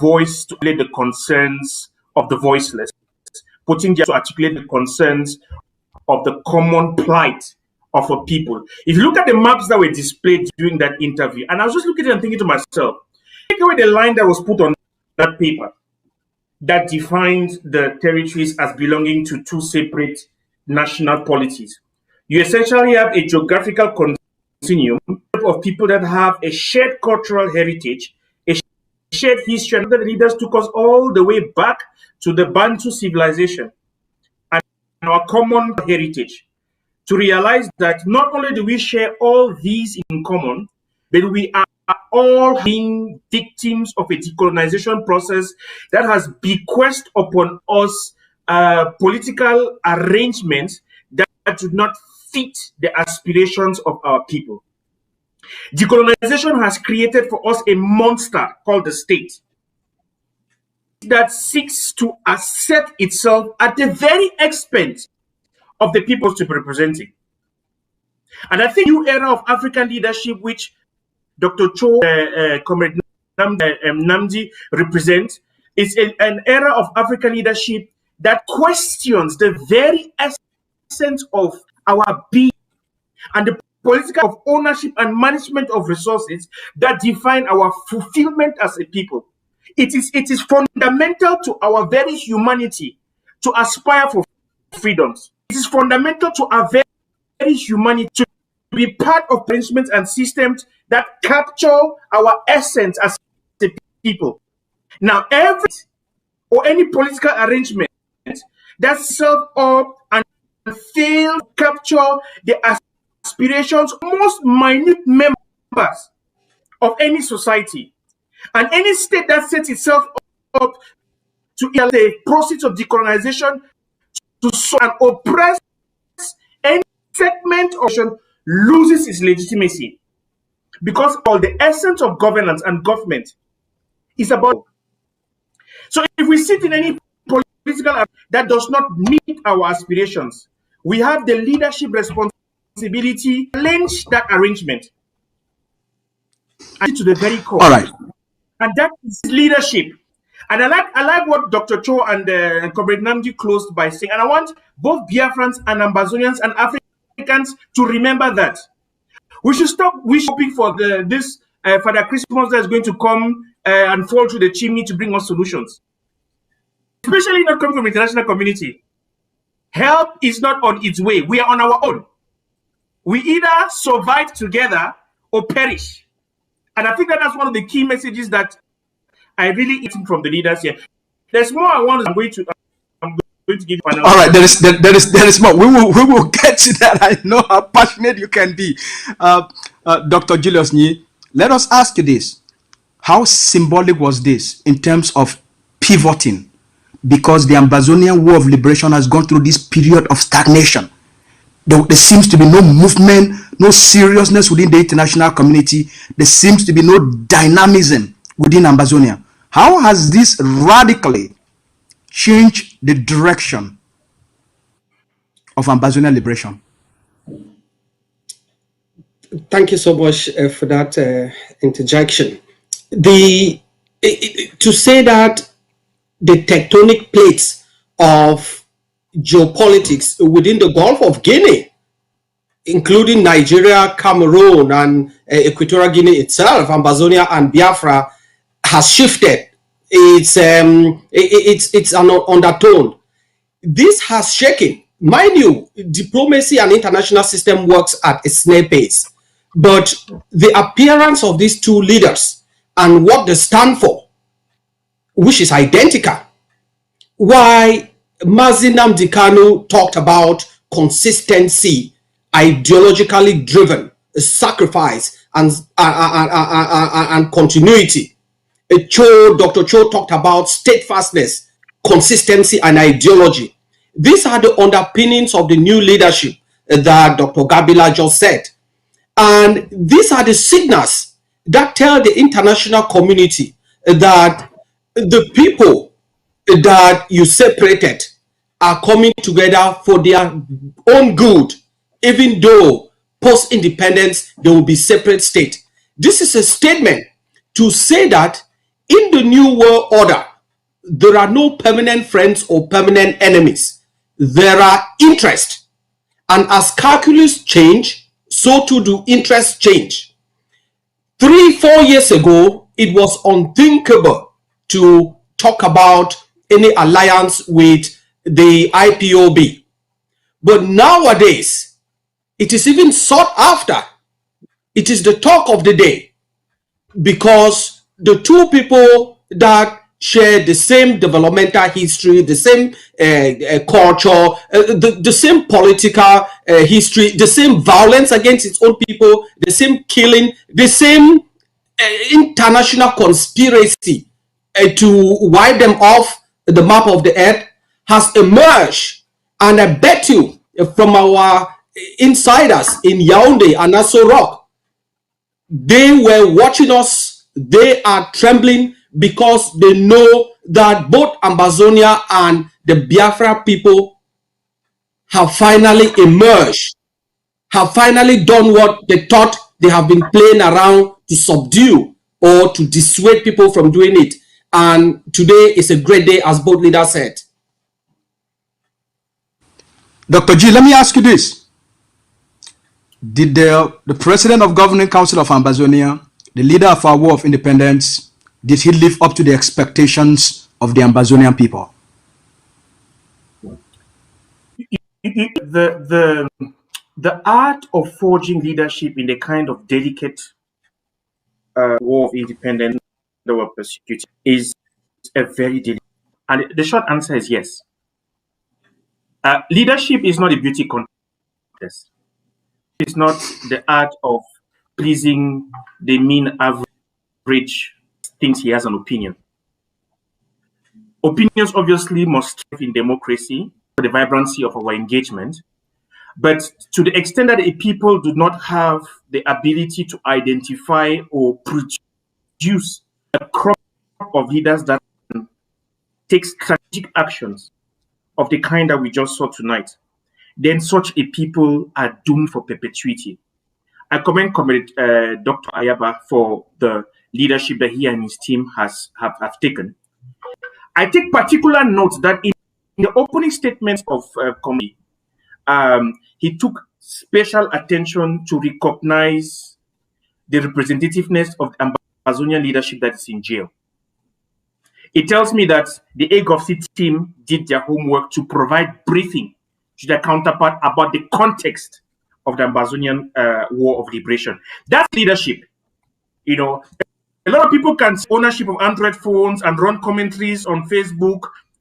voice to articulate the concerns of the voiceless, putting their to articulate the concerns of the common plight of a people. If you look at the maps that were displayed during that interview, and I was just looking at it and thinking to myself, take away the line that was put on that paper that defined the territories as belonging to two separate national polities. You essentially have a geographical continuum of people that have a shared cultural heritage, a shared history, and the leaders took us all the way back to the Bantu civilization and our common heritage to realize that not only do we share all these in common, but we are all being victims of a decolonization process that has bequeathed upon us political arrangements that do not fit the aspirations of our people. Decolonization has created for us a monster called the state that seeks to assert itself at the very expense of the people to be representing. And I think the new era of African leadership, which Dr. Cho, Comrade Nnamdi represents, is an era of African leadership that questions the very essence of our being and the political of ownership and management of resources that define our fulfillment as a people. It is fundamental to our very humanity to aspire for freedoms. It is fundamental to our very humanity to be part of arrangements and systems that capture our essence as a people. Now, any political arrangement that serve up and fail to capture the aspirations of most minute members of any society, and any state that sets itself up to the process of decolonization to so and oppress any segment of loses its legitimacy, because all the essence of governance and government is about. So if we sit in any political that does not meet our aspirations, we have the leadership responsibility to challenge that arrangement and to the very core. All right. And that is leadership. And I like what Dr. Cho and Comrade Nnamdi closed by saying, and I want both Biafrans and Ambazonians and Africans to remember that. We should stop hoping for this Father Christmas that is going to come and fall through the chimney to bring us solutions. Especially not coming from the international community. Help is not on its way. We are on our own. We either survive together or perish. And I think that's one of the key messages that I really eat from the leaders here. There's more I'm going to give you. All right, there is more. We will get to that. I know how passionate you can be. Dr. Julius Nyi, let us ask you this. How symbolic was this in terms of pivoting? Because the Ambazonian War of Liberation has gone through this period of stagnation. There seems to be no movement, no seriousness within the international community. There seems to be no dynamism within Ambazonia. How has this radically changed the direction of Ambazonia liberation? Thank you so much for that interjection. To say that the tectonic plates of geopolitics within the Gulf of Guinea, including Nigeria, Cameroon, and Equatorial Guinea itself, Ambazonia and Biafra, has shifted. It's an undertone. This has shaken. Mind you, diplomacy and international system works at a snail pace. But the appearance of these two leaders and what they stand for, which is identical, why Mazi Nnamdi Kanu talked about consistency, ideologically driven, sacrifice, and continuity. Dr. Cho talked about steadfastness, consistency, and ideology. These are the underpinnings of the new leadership that Dr. Gabila just said. And these are the signals that tell the international community that the people that you separated are coming together for their own good, even though post-independence there will be separate state. This is a statement to say that in the new world order, there are no permanent friends or permanent enemies. There are interests. And as calculus change, so too do interests change. 3-4 years ago, it was unthinkable to talk about any alliance with the IPOB. But nowadays, it is even sought after. It is the talk of the day, because the two people that share the same developmental history, the same culture, the same political history, the same violence against its own people, the same killing, the same international conspiracy to wipe them off the map of the earth has emerged. And I bet you from our insiders in Yaoundé and Aso Rock, they were watching us. They are trembling because they know that both Ambazonia and the Biafra people have finally emerged, have finally done what they thought they have been playing around to subdue or to dissuade people from doing it. And today is a great day, as both leaders said. Dr. G, let me ask you this. Did the president of Governing Council of Ambazonia, the leader of our War of Independence, did he live up to the expectations of the Ambazonian people? The art of forging leadership in the kind of delicate war of independence that we're persecuting is a very delicate. And the short answer is yes. Leadership is not a beauty contest. It's not the art of pleasing the mean average thinks he has an opinion. Opinions obviously must thrive in democracy for the vibrancy of our engagement. But to the extent that a people do not have the ability to identify or produce a crop of leaders that take strategic actions of the kind that we just saw tonight, then such a people are doomed for perpetuity. I commend Dr. Ayaba for the leadership that he and his team have taken. I take particular note that in the opening statements of committee, he took special attention to recognize the representativeness of the Ambazonian leadership that is in jail. It tells me that the AGOVC team did their homework to provide briefing to their counterpart about the context of the Ambazonian War of Liberation. That's leadership. You know, a lot of people can see ownership of Android phones and run commentaries on Facebook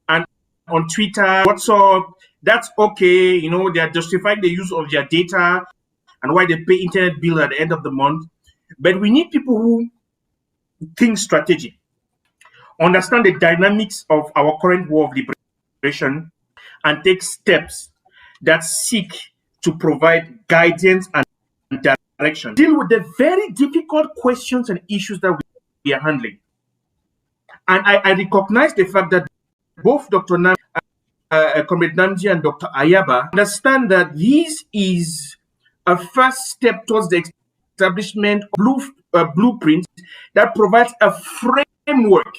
and on Twitter, WhatsApp. That's okay. You know, they are justifying the use of their data and why they pay internet bill at the end of the month. But we need people who think strategy, understand the dynamics of our current war of liberation, and take steps that seek to provide guidance and direction. Deal with the very difficult questions and issues that we are handling. And I recognize the fact that both Dr. Nnamdi Comrade Nnamdi and Dr. Ayaba, understand that this is a first step towards the establishment of blueprint that provides a framework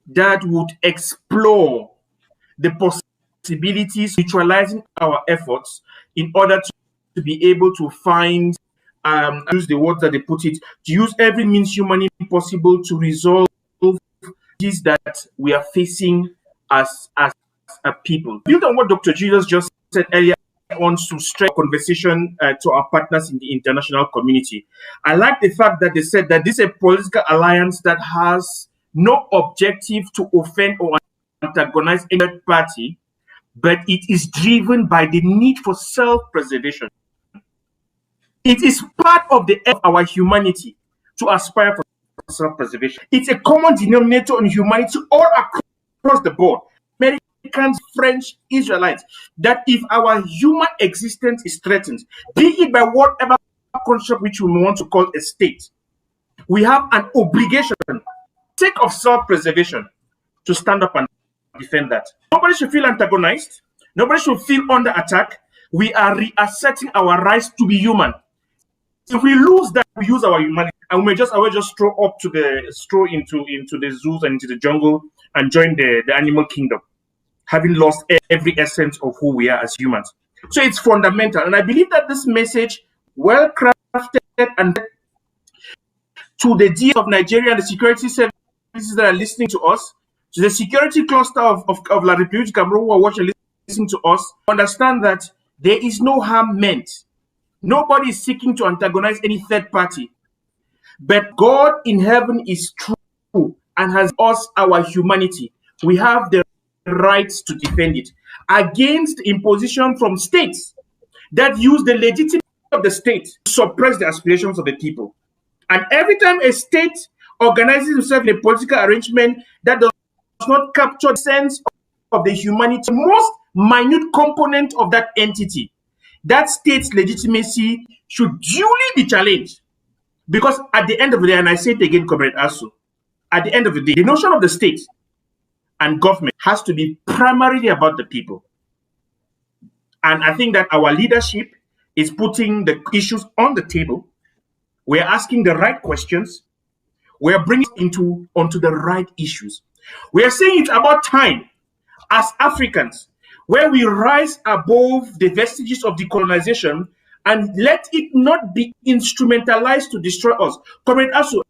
that would explore the possibilities, neutralizing our efforts in order to be able to find, use the words that they put it, to use every means humanly possible to resolve these that we are facing as a people. Build on what Dr. Julius just said earlier on to strengthen conversation to our partners in the international community. I like the fact that they said that this is a political alliance that has no objective to offend or antagonize any party, but it is driven by the need for self-preservation. It is part of our humanity to aspire for self-preservation. It's a common denominator in humanity all across the board. Americans, French, Israelites, that if our human existence is threatened, be it by whatever construct which we want to call a state, we have an obligation, sake of self-preservation, to stand up and defend that. Nobody should feel antagonized. Nobody should feel under attack. We are reasserting our rights to be human. If we lose that, we use our humanity, and we may just stroll into the zoos and into the jungle and join the animal kingdom, having lost every essence of who we are as humans. So it's fundamental, and I believe that this message, well crafted and to the DS of Nigeria and the security services that are listening to us, to the security cluster of La République Cameroon who are watching and listening to us, understand that there is no harm meant. Nobody is seeking to antagonize any third party. But God in heaven is true and has us our humanity. We have the rights to defend it against imposition from states that use the legitimacy of the state to suppress the aspirations of the people. And every time a state organizes itself in a political arrangement that does not capture the sense of the humanity, most minute component of that entity, that state's legitimacy should duly be challenged. Because at the end of the day, and I say it again, Comrade Asu, at the end of the day, the notion of the state and government has to be primarily about the people. And I think that our leadership is putting the issues on the table. We're asking the right questions. We're bringing onto the right issues. We are saying it's about time as Africans where we rise above the vestiges of decolonization and let it not be instrumentalized to destroy us. Comrade Asu,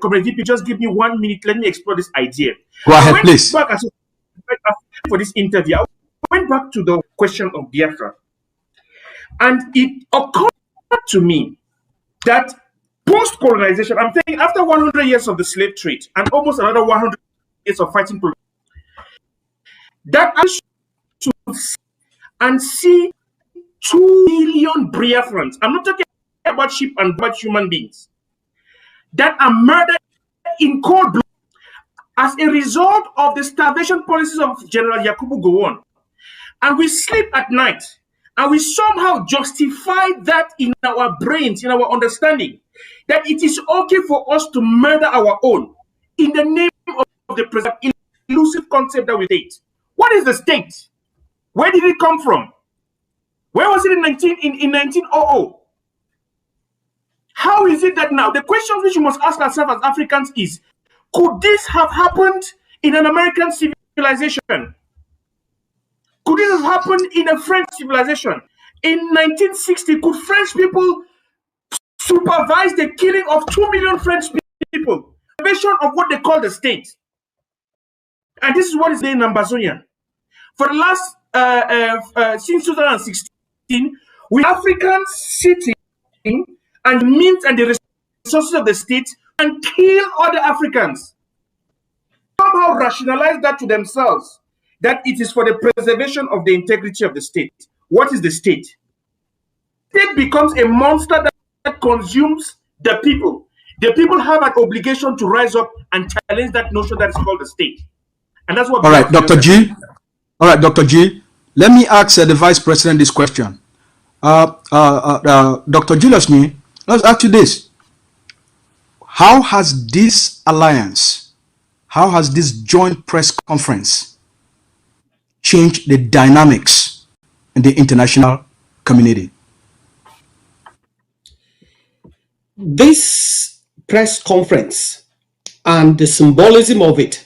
Comrade VP, just give me 1 minute. Let me explore this idea. Go ahead, please. For this interview, I went back to the question of Biafra. And it occurred to me that post-colonization, I'm saying after 100 years of the slave trade and almost another 100 years of fighting, that I should and see 2 million Biafrans. I'm not talking about sheep and about human beings that are murdered in cold blood as a result of the starvation policies of General Yakubu Gowon. And we sleep at night and we somehow justify that in our brains, in our understanding, that it is okay for us to murder our own in the name of the elusive concept that we state. What is the state? Where did it come from? Where was it in 1900? How is it that now? The question which we must ask ourselves as Africans is, could this have happened in an American civilization? Could it have happened in a French civilization? In 1960, could French people supervise the killing of 2 million French people? The version of what they call the state. And this is what is in Ambazonia. For the last, since 2016, we Africans sitting and mint and the resources of the state and kill other Africans. Somehow rationalize that to themselves, that it is for the preservation of the integrity of the state. What is the state? State becomes a monster that consumes the people. The people have an obligation to rise up and challenge that notion that is called the state. And that's what. All right, Dr. G. All right, Dr. G. Let me ask the Vice President this question. Dr. Julius, let's ask you this. How has this alliance, how has this joint press conference change the dynamics in the international community? This press conference and the symbolism of it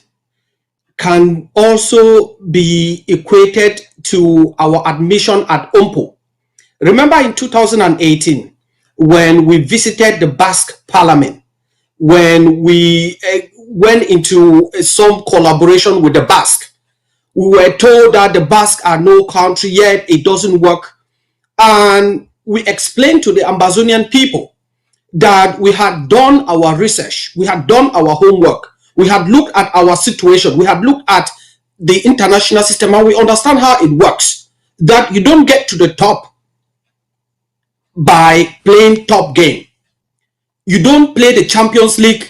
can also be equated to our admission at OMPO. Remember in 2018, when we visited the Basque Parliament, when we went into some collaboration with the Basque, we were told that the Basque are no country yet, it doesn't work. And we explained to the Ambazonian people that we had done our research, we had done our homework, we had looked at our situation, we had looked at the international system, and we understand how it works. That you don't get to the top by playing top game. You don't play the Champions League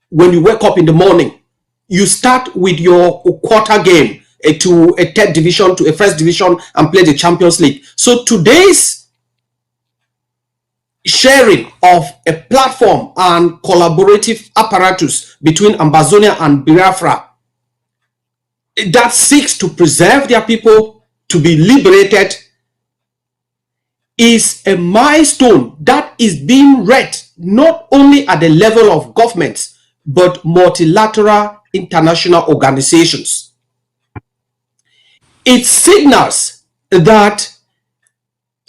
when you wake up in the morning. You start with your quarter game to a third division, to a first division, and play the Champions League. So today's sharing of a platform and collaborative apparatus between Ambazonia and Biafra that seeks to preserve their people, to be liberated, is a milestone that is being read not only at the level of governments, but multilateral international organizations. It signals that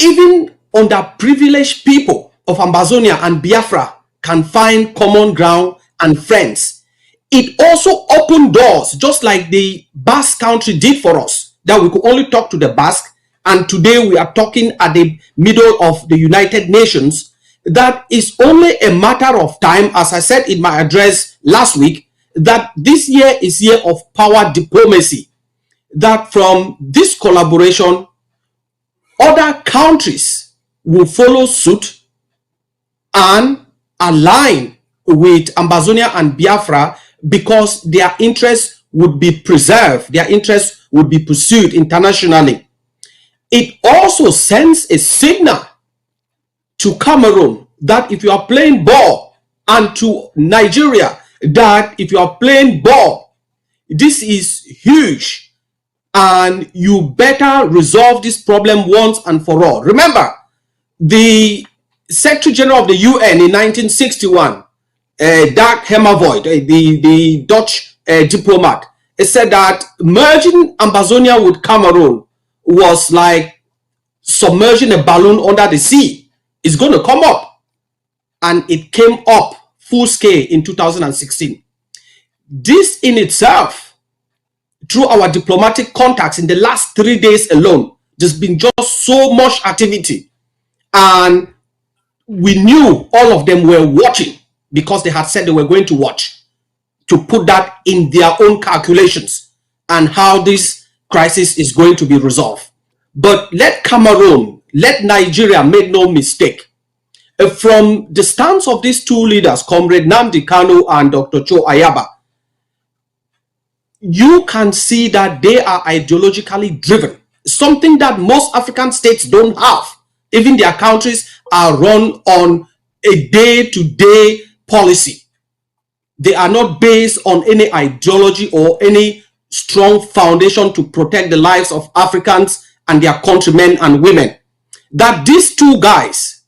even underprivileged people of Ambazonia and Biafra can find common ground and friends. It also opened doors, just like the Basque country did for us, that we could only talk to the Basque, and today we are talking at the middle of the United Nations. That is only a matter of time, as I said in my address last week, that this year is year of power diplomacy, that from this collaboration, other countries will follow suit and align with Ambazonia and Biafra, because their interests would be preserved, their interests would be pursued internationally. It also sends a signal to Cameroon that if you are playing ball, and to Nigeria that if you are playing ball, this is huge and you better resolve this problem once and for all. Remember, the Secretary General of the UN in 1961, Dag Hammarvoort, the Dutch diplomat, said that merging Ambazonia with Cameroon was like submerging a balloon under the sea. It's going to come up. And it came up full scale in 2016. This in itself, through our diplomatic contacts in the last 3 days alone, there's been just so much activity. And we knew all of them were watching, because they had said they were going to watch, to put that in their own calculations and how this crisis is going to be resolved. But let Cameroon, let Nigeria make no mistake. From the stance of these two leaders, Comrade Nnamdi Kanu and Dr. Cho Ayaba, you can see that they are ideologically driven, something that most African states don't have. Even their countries are run on a day-to-day policy. They are not based on any ideology or any strong foundation to protect the lives of Africans and their countrymen and women. That these two guys,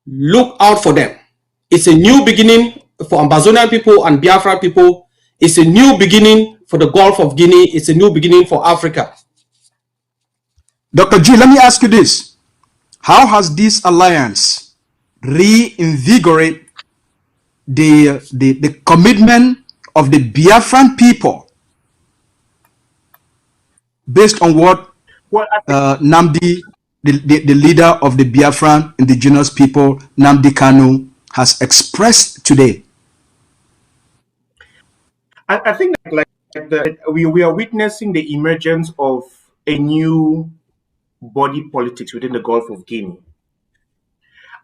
look out for them. It's a new beginning for Ambazonian people and Biafra people. It's a new beginning for the Gulf of Guinea. It's a new beginning for Africa. Dr. G, let me ask you this. How has this alliance reinvigorate the commitment of the Biafran people based on what Nnamdi, the leader of the Biafran indigenous people, Nnamdi Kanu, has expressed today? I think we are witnessing the emergence of a new body politics within the Gulf of Guinea.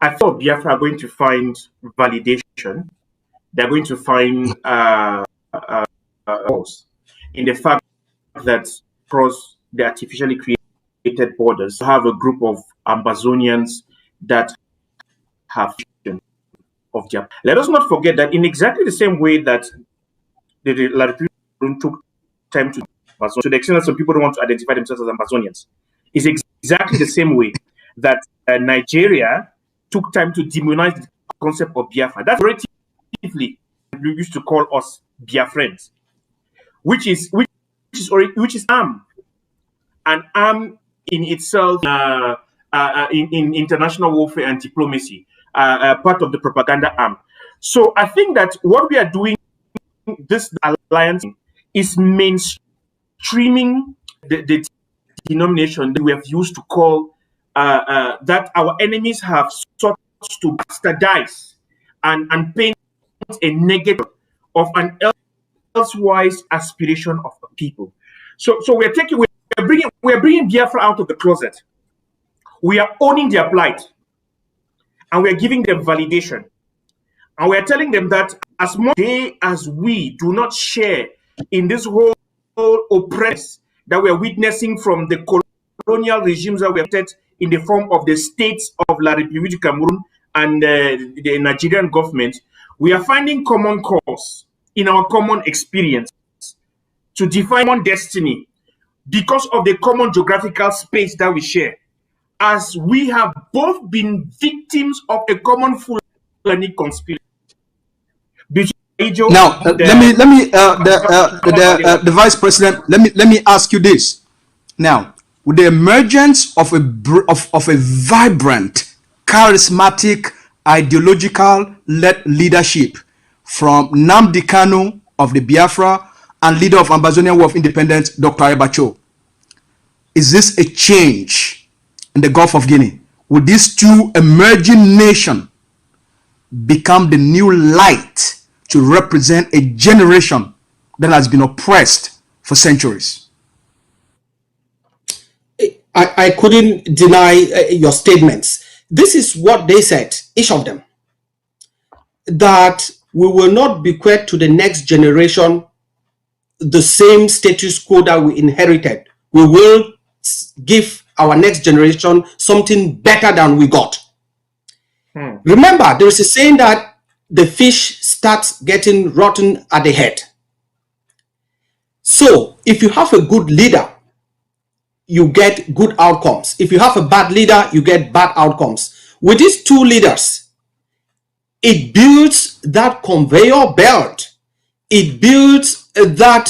I thought Biafra are going to find validation. They're going to find in the fact that across the artificially created borders, have a group of Ambazonians that have of their. Let us not forget that in exactly the same way that the took time to Ambazonia. To the extent that some people don't want to identify themselves as Ambazonians, is exactly the same way that Nigeria took time to demonize the concept of Biafra. That's relatively we used to call us Biafrans, which is arm, and arm in itself in international warfare and diplomacy, part of the propaganda arm. So I think that what we are doing, this alliance, is mainstreaming the denomination that we have used to call that our enemies have sought to bastardize and paint a negative of an elsewise aspiration of the people. So we're bringing Biafra out of the closet. We are owning their plight, and we're giving them validation. And we're telling them that as much as we do not share in this whole oppress that we're witnessing from the colonial regimes that we have set in the form of the states of La République du Cameroon and the Nigerian government, we are finding common cause in our common experience to define one destiny because of the common geographical space that we share, as we have both been victims of a common Fulani conspiracy. Now, the Vice President, let me ask you this. Now, with the emergence of a vibrant, charismatic, ideological-led leadership from Nnamdi Kanu of the Biafra and leader of Ambazonian War of Independence, Dr. Ayaba, is this a change in the Gulf of Guinea? Will these two emerging nations become the new light to represent a generation that has been oppressed for centuries? I couldn't deny your statements. This is what they said, each of them, that we will not bequeath to the next generation the same status quo that we inherited. We will give our next generation something better than we got. Remember, there is a saying that the fish starts getting rotten at the head. So if you have a good leader, you get good outcomes. If you have a bad leader, you get bad outcomes. With these two leaders, it builds that conveyor belt. It builds that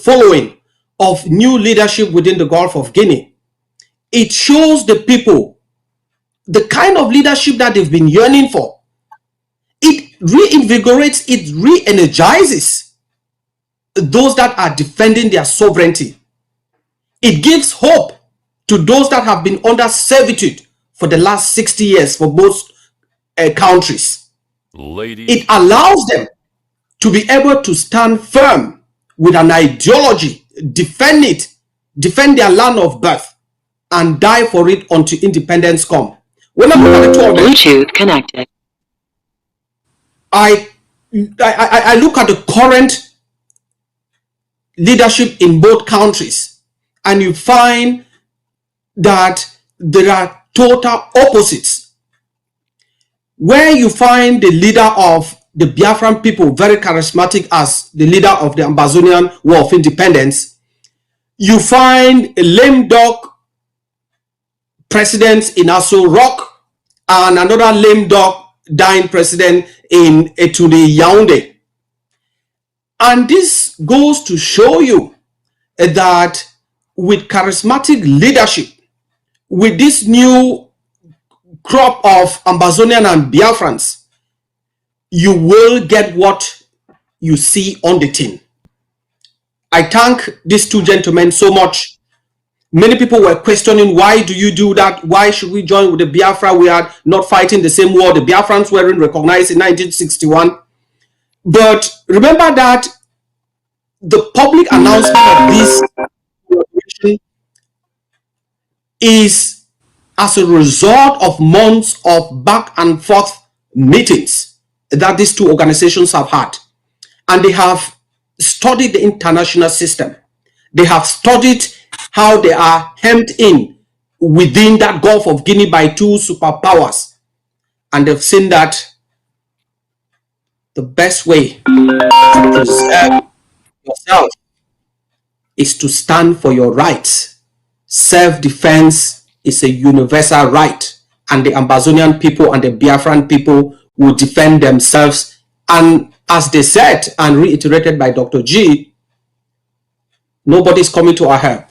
following of new leadership within the Gulf of Guinea. It shows the people the kind of leadership that they've been yearning for. It reinvigorates, it re-energizes those that are defending their sovereignty. It gives hope to those that have been under servitude for the last 60 years for most countries. It allows them to be able to stand firm with an ideology, defend their land of birth, and die for it until independence come. When I look at the two of them, Bluetooth connected. I look at the current leadership in both countries, and you find that there are total opposites. Where you find the leader of the Biafran people very charismatic as the leader of the Ambazonian War of Independence, you find a lame duck president in Aso Rock and another lame duck dying president in Etude Yaoundé. And this goes to show you that with charismatic leadership, with this new crop of Ambazonian and Biafrans, you will get what you see on the tin. I thank these two gentlemen so much. Many people were questioning, why do you do that? Why should we join with the Biafra? We are not fighting the same war. The Biafrans weren't recognized in 1961. But remember that the public announcement of this collaboration is as a result of months of back and forth meetings that these two organizations have had. And they have studied the international system. They have studied how they are hemmed in within that Gulf of Guinea by two superpowers. And they've seen that the best way to preserve yourself is to stand for your rights. Self-defense is a universal right, and the Ambazonian people and the Biafran people will defend themselves. And as they said and reiterated by Dr. G, nobody's coming to our help.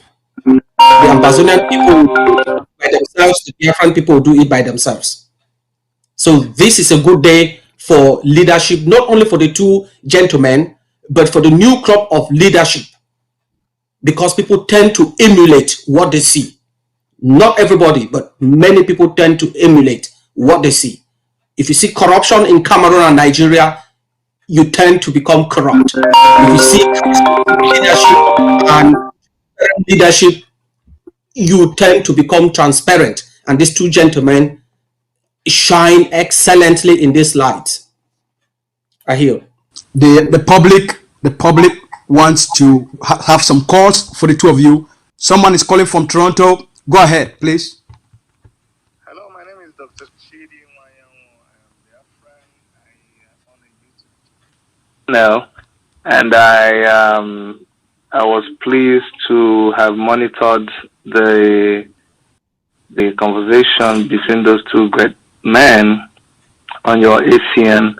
The Ambazonian people will do it by themselves, the Biafran people will do it by themselves. So this is a good day for leadership, not only for the two gentlemen, but for the new crop of leadership, because people tend to emulate what they see. Not everybody, but many people tend to emulate what they see. If you see corruption in Cameroon and Nigeria, you tend to become corrupt. If you see leadership, you tend to become transparent. And these two gentlemen shine excellently in this light. I hear. The public wants to have some calls for the two of you. Someone is calling from Toronto. Go ahead, please. Hello, my name is Dr. Chidi Mayango. I am their friend. I am on a YouTube channel, and I was pleased to have monitored the conversation between those two great men on your ACN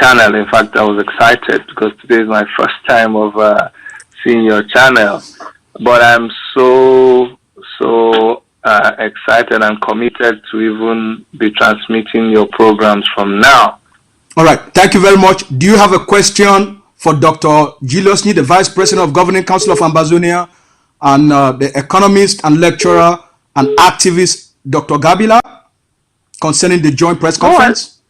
channel. In fact, I was excited because today is my first time of seeing your channel. But I'm so excited and committed to even be transmitting your programs from now. All right. Thank you very much. Do you have a question for Dr. Julius Nii, the Vice President of Governing Council of Ambazonia, and the economist and lecturer and activist, Dr. Gabila, concerning the joint press conference?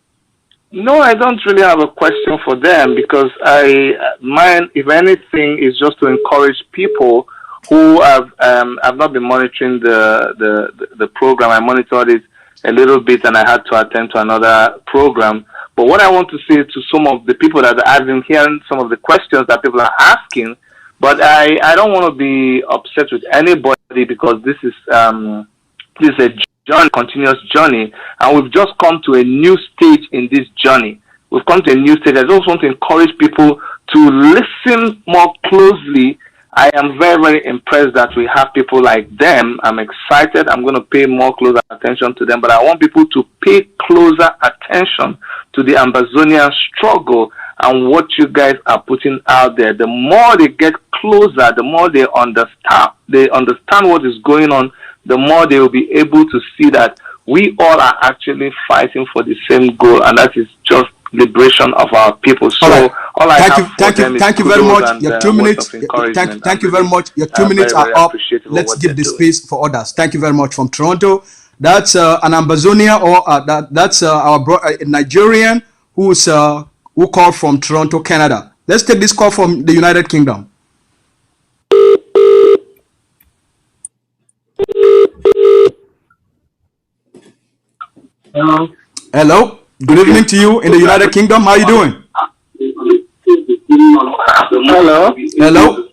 No, I don't really have a question for them, because mine, if anything, is just to encourage people who have not been monitoring the program. I monitored it a little bit, and I had to attend to another program. But what I want to say to some of the people that I've been hearing some of the questions that people are asking, but I don't want to be upset with anybody, because this is a journey, continuous journey, and we've just come to a new stage in this journey. We've come to a new stage. I just want to encourage people to listen more closely. I am very, very impressed that we have people like them. I'm excited. I'm going to pay more closer attention to them, but I want people to pay closer attention to the Ambazonian struggle and what you guys are putting out there. The more they get closer, the more they understand what is going on, the more they will be able to see that we all are actually fighting for the same goal, and that is just liberation of our people. So all I have for them is thank you very much. Your 2 minutes. Thank you very much. Your 2 minutes are up. Let's give the space for others. Thank you very much. From Toronto, that's an Ambazonia, or that's our Nigerian who called from Toronto, Canada. Let's take this call from the United Kingdom. Hello. Hello. Good evening to you in the United Kingdom. How are you doing? Hello. Hello.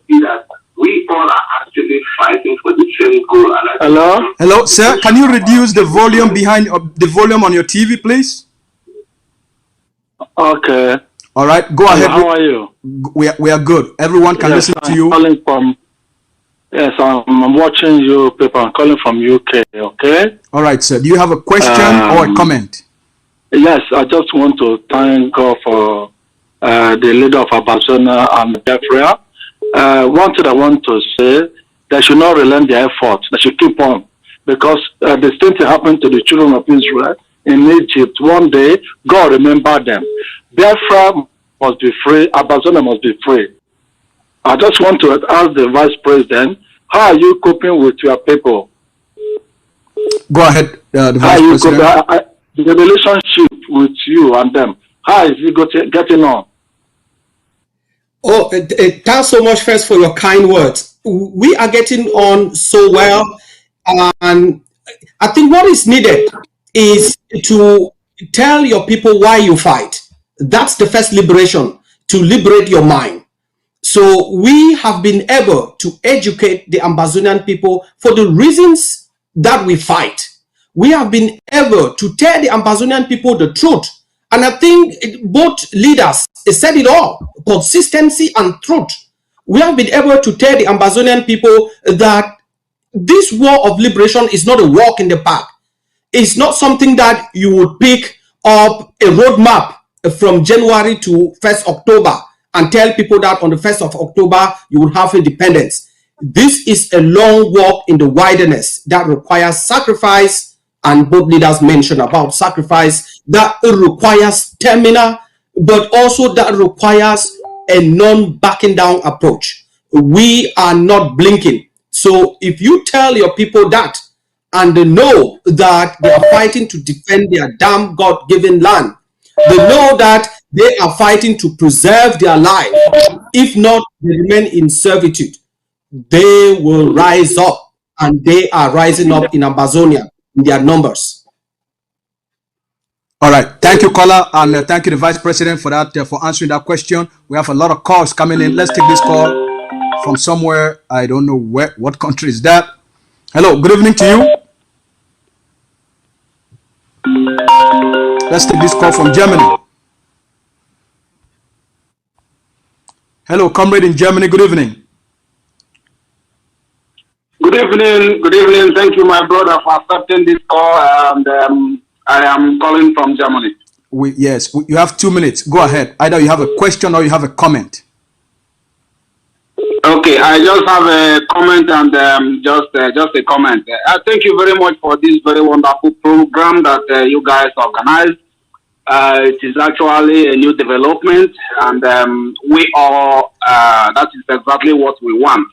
We all are actually fighting for the same goal. Hello. Hello, sir. Can you reduce the volume the volume on your TV, please? Okay. All right. Go ahead. How are you? We are good. Everyone can listen to you. Calling from. Yes, I'm watching you people. I'm calling from UK. Okay. All right, sir. Do you have a question or a comment? Yes, I just want to thank God for the leader of Ambazonia and Biafra. One thing I want to say, they should not relent their efforts. They should keep on, because the same thing happened to the children of Israel in Egypt. One day, God remembered them. Biafra must be free. Ambazonia must be free. I just want to ask the Vice President, how are you coping with your people? Go ahead, the Vice President. The relationship with you and them, how is it getting on? Oh, thanks so much first for your kind words. We are getting on so well, and I think what is needed is to tell your people why you fight. That's the first liberation, to liberate your mind. So we have been able to educate the Ambazonian people for the reasons that we fight. We have been able to tell the Ambazonian people the truth. And I think both leaders said it all, consistency and truth. we have been able to tell the Ambazonian people that this war of liberation is not a walk in the park. It's not something that you would pick up a roadmap from January to 1st October and tell people that on the 1st of October you will have independence. This is a long walk in the wilderness that requires sacrifice, and both leaders mentioned about sacrifice, that requires stamina, but also that requires a non-backing down approach. We are not blinking. So if you tell your people that, and they know that they are fighting to defend their damn God-given land, they know that they are fighting to preserve their life. If not, they remain in servitude. They will rise up, and they are rising up in Ambazonia in their numbers. All right. Thank you, caller, and thank you, the Vice President, for that, for answering that question. We have a lot of calls coming in. Let's take this call from somewhere. I don't know what country is that. Hello. Good evening to you. Let's take this call from Germany. Hello, comrade in Germany. Good evening. Good evening. Good evening. Thank you, my brother, for accepting this call. And I am calling from Germany. Yes, you have 2 minutes. Go ahead. Either you have a question or you have a comment. Okay, I just have a comment and just a comment. Thank you very much for this very wonderful program that you guys organized. It is actually a new development, and we all, that is exactly what we want.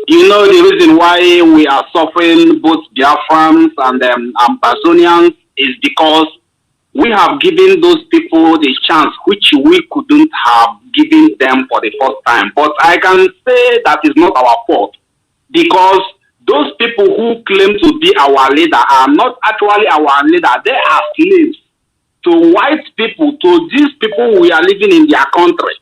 You know, the reason why we are suffering, both Biafrans and Ambazonians, is because we have given those people the chance which we couldn't have given them for the first time. But I can say that is not our fault, because those people who claim to be our leader are not actually our leader. They are slaves to white people, to these people who are living in their country.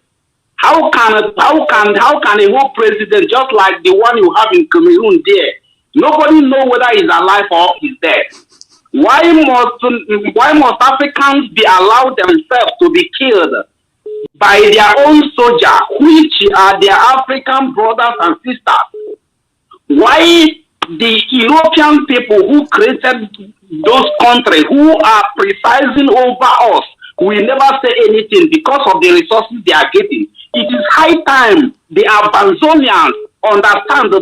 How can a whole president, just like the one you have in Cameroon there, nobody know whether he's alive or he's dead? Why must Africans be allowed themselves to be killed by their own soldiers, which are their African brothers and sisters? Why the European people who created those countries, who are presiding over us, will never say anything because of the resources they are getting? It is high time the Ambazonians understand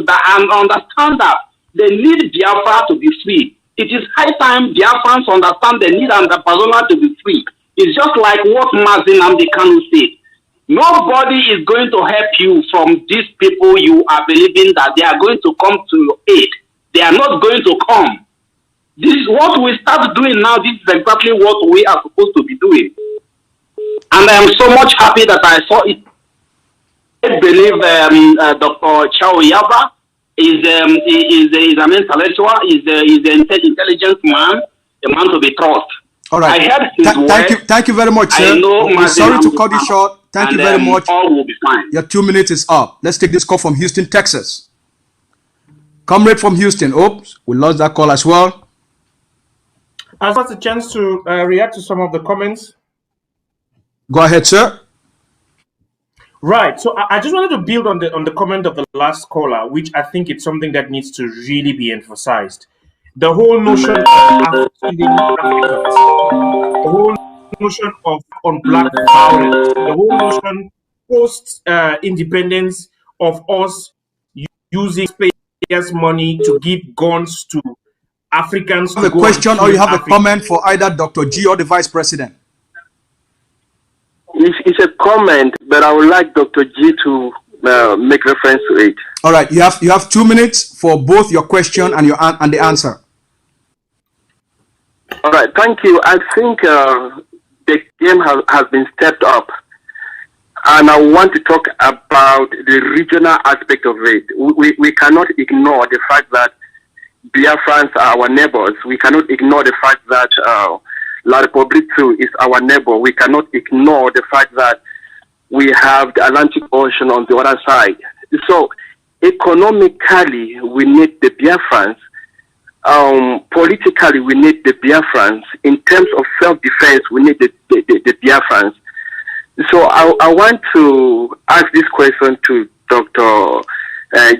that they need Biafra to be free. It is high time Biafrans understand they need Ambazonia to be free. It's just like what Mazi Nnamdi Kanu said. Nobody is going to help you from these people you are believing that they are going to come to your aid. They are not going to come. This is what we start doing now. This is exactly what we are supposed to be doing. And I am so much happy that I saw it. I believe Dr. Chao Yaba is an intellectual, is an intelligent man, a man to be trusted. All right. I heard his word. Thank you very much, sir. I know sorry to cut you short. Thank you very much. All will be fine. Your 2 minutes is up. Let's take this call from Houston, Texas. Comrade from Houston. Oops, we lost that call as well. I got a chance to react to some of the comments. Go ahead, sir. Right. So I just wanted to build on the comment of the last caller, which I think it's something that needs to really be emphasized. The whole notion of feeding Africans, the whole notion of on black violence, the whole notion post independence of us using payers' money to give guns to Africans. You have a question or you have a comment for either Dr. G or the Vice President? It's a comment, but I would like Dr. G to make reference to it. All right, you have 2 minutes for both your question and the answer. All right, thank you. I think the game has been stepped up, and I want to talk about the regional aspect of it. We cannot ignore the fact that Biafrans are our neighbors. We cannot ignore the fact that La Republic too is our neighbor. We cannot ignore the fact that we have the Atlantic Ocean on the other side. So economically, we need the Biafrans. Politically, we need the Biafrans. In terms of self-defense, we need the Biafrans. So I want to ask this question to Dr.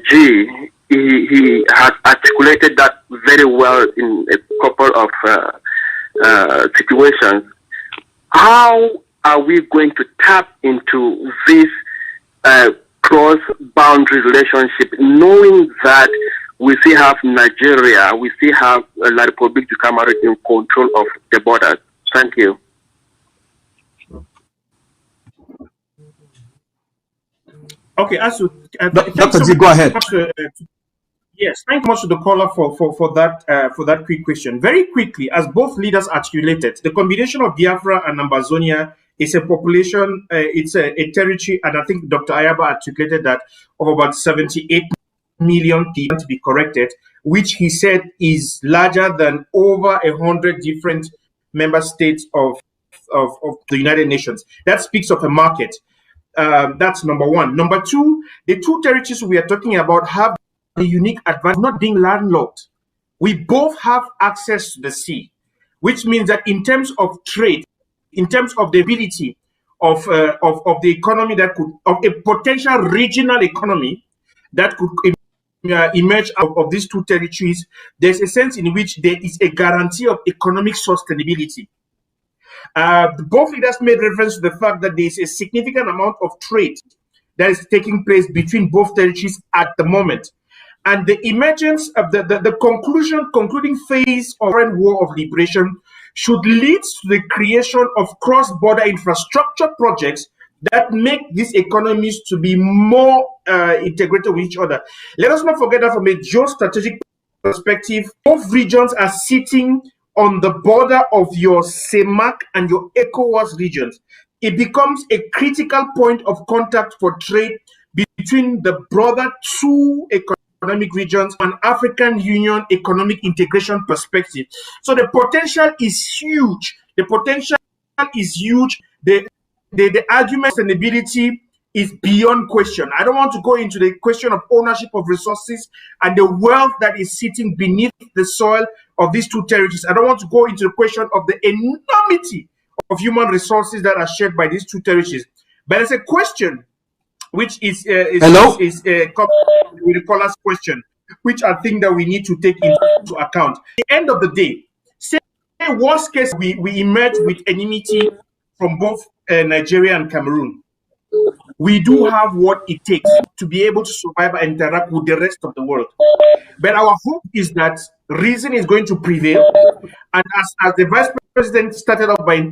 G, he has articulated that very well in a couple of situations. How are we going to tap into this cross-boundary relationship, knowing that we still have Nigeria, we still have La République du Cameroun in control of the borders? Thank you. Okay, Asu, Dr. G, go ahead. Yes, thank you much to the caller for that quick question. Very quickly, as both leaders articulated, the combination of Biafra and Ambazonia is a population, it's a territory, and I think Dr. Ayaba articulated that, of about 78 million people, to be corrected, which he said is larger than over 100 different member states of the United Nations. That speaks of a market. That's number one. Number two, the two territories we are talking about have the unique advantage of not being landlocked. We both have access to the sea, which means that in terms of trade, in terms of the ability of the economy that could, of a potential regional economy that could emerge out of these two territories, there's a sense in which there is a guarantee of economic sustainability. Both leaders made reference to the fact that there is a significant amount of trade that is taking place between both territories at the moment. And the emergence of the concluding phase of the war of liberation should lead to the creation of cross-border infrastructure projects that make these economies to be more integrated with each other. Let us not forget that from a geostrategic perspective, both regions are sitting on the border of your CEMAC and your ECOWAS regions. It becomes a critical point of contact for trade between the broader two economic regions and African Union economic integration perspective. So the potential is huge. The potential is huge. The argument sustainability is beyond question. I don't want to go into the question of ownership of resources and the wealth that is sitting beneath the soil of these two territories. I don't want to go into the question of the enormity of human resources that are shared by these two territories. But it's a question which is with the caller's question, which I think that we need to take into account. At the end of the day, say worst case we emerge with enmity from both Nigeria and Cameroon. We do have what it takes to be able to survive and interact with the rest of the world. But our hope is that reason is going to prevail. And as the Vice President started off by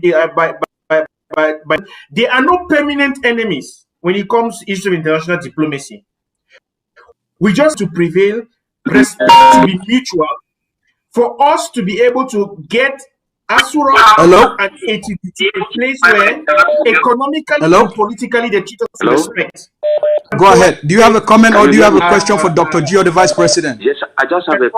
there are no permanent enemies when it comes to issue of international diplomacy. We just to prevail, respect to be mutual, for us to be able to get Asura and ATT to a place where economically and politically they treat us with respect. Go ahead. Do you have a comment or do you have a question for Dr. G or the Vice President? Yes, I just have a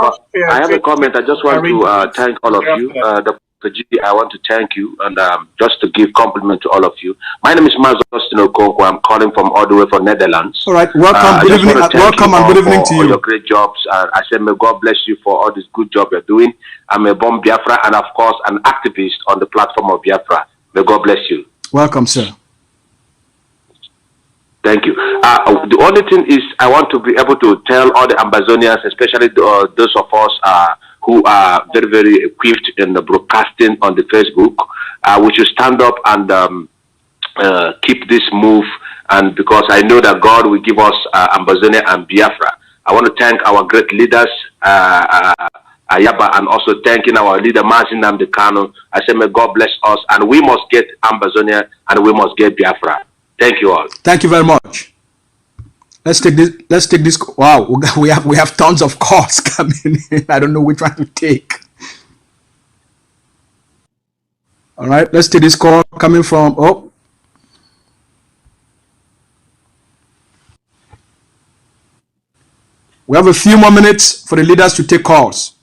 comment. I just want to thank all of you. Dr. G, I want to thank you and just to give compliment to all of you. My name is Mazi Nnamdi Kanu. I'm calling from all the way from Netherlands. All right, welcome. Good evening. Welcome and good evening to you. All your great jobs. I say may God bless you for all this good job you're doing. I'm a born Biafra and of course an activist on the platform of Biafra. May God bless you. Welcome, sir. Thank you. The only thing is I want to be able to tell all the Ambazonians, especially those of us who are very, very equipped in the broadcasting on the Facebook, we should stand up and keep this move. And because I know that God will give us Ambazonia and Biafra. I want to thank our great leaders, Ayaba, and also thanking our leader, Mazi Nnamdi Kanu. I say, may God bless us, and we must get Ambazonia and we must get Biafra. Thank you all. Thank you very much. Let's take this. Wow, we have tons of calls coming in. I don't know which one to take. All right, let's take this call coming from. Oh, we have a few more minutes for the leaders to take calls.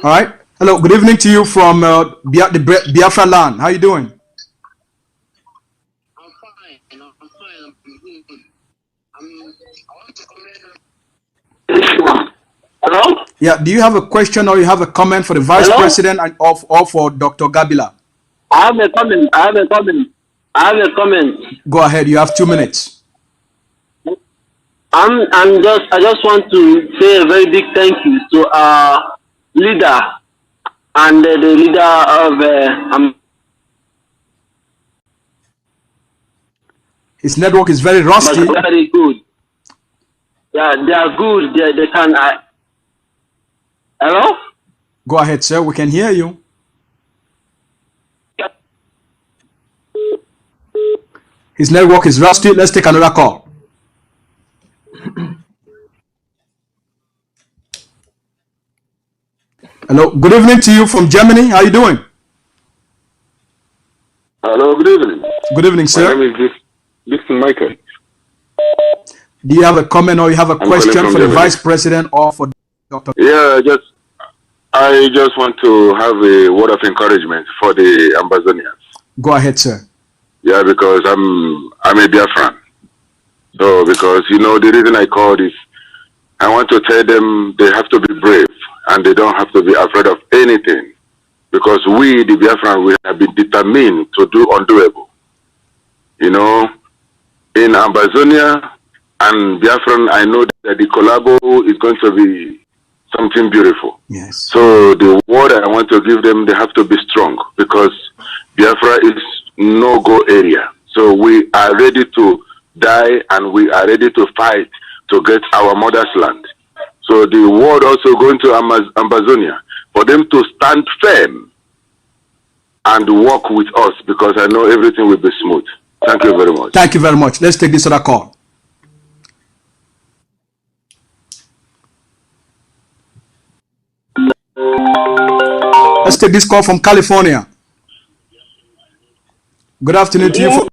All right. Hello. Good evening to you from the Biafra land. How are you doing? I'm fine. I'm fine. I'm good. I want to comment. Hello? Yeah, do you have a question or you have a comment for the Vice Hello? President or for Dr. Gabila? I have a comment. I have a comment. Go ahead, you have 2 minutes. I just want to say a very big thank you to our leader and the leader of His network is very rusty. very good. Yeah, they are good. They can. Hello? Go ahead, sir. We can hear you. His network is rusty. Let's take another call. Hello. Good evening to you from Germany. How are you doing? Hello, good evening. Good evening, sir. My name is Dixon Michael. Do you have a comment or you have a question for the Germany. Vice President or for Dr. Yeah, I just want to have a word of encouragement for the Ambazonians. Go ahead, sir. Yeah, because I'm a Biafran. So because the reason I called is I want to tell them they have to be brave and they don't have to be afraid of anything. Because we, the Biafran, we have been determined to do undoable. In Ambazonia and Biafran, I know that the collabo is going to be something beautiful. Yes. So the word I want to give them, they have to be strong because Biafra is no-go area. So we are ready to die and we are ready to fight to get our mother's land. So the word also going to Ambazonia for them to stand firm and work with us because I know everything will be smooth. Thank you very much. Thank you very much. Let's take this other call. Let's take this call from California. Good afternoon to you.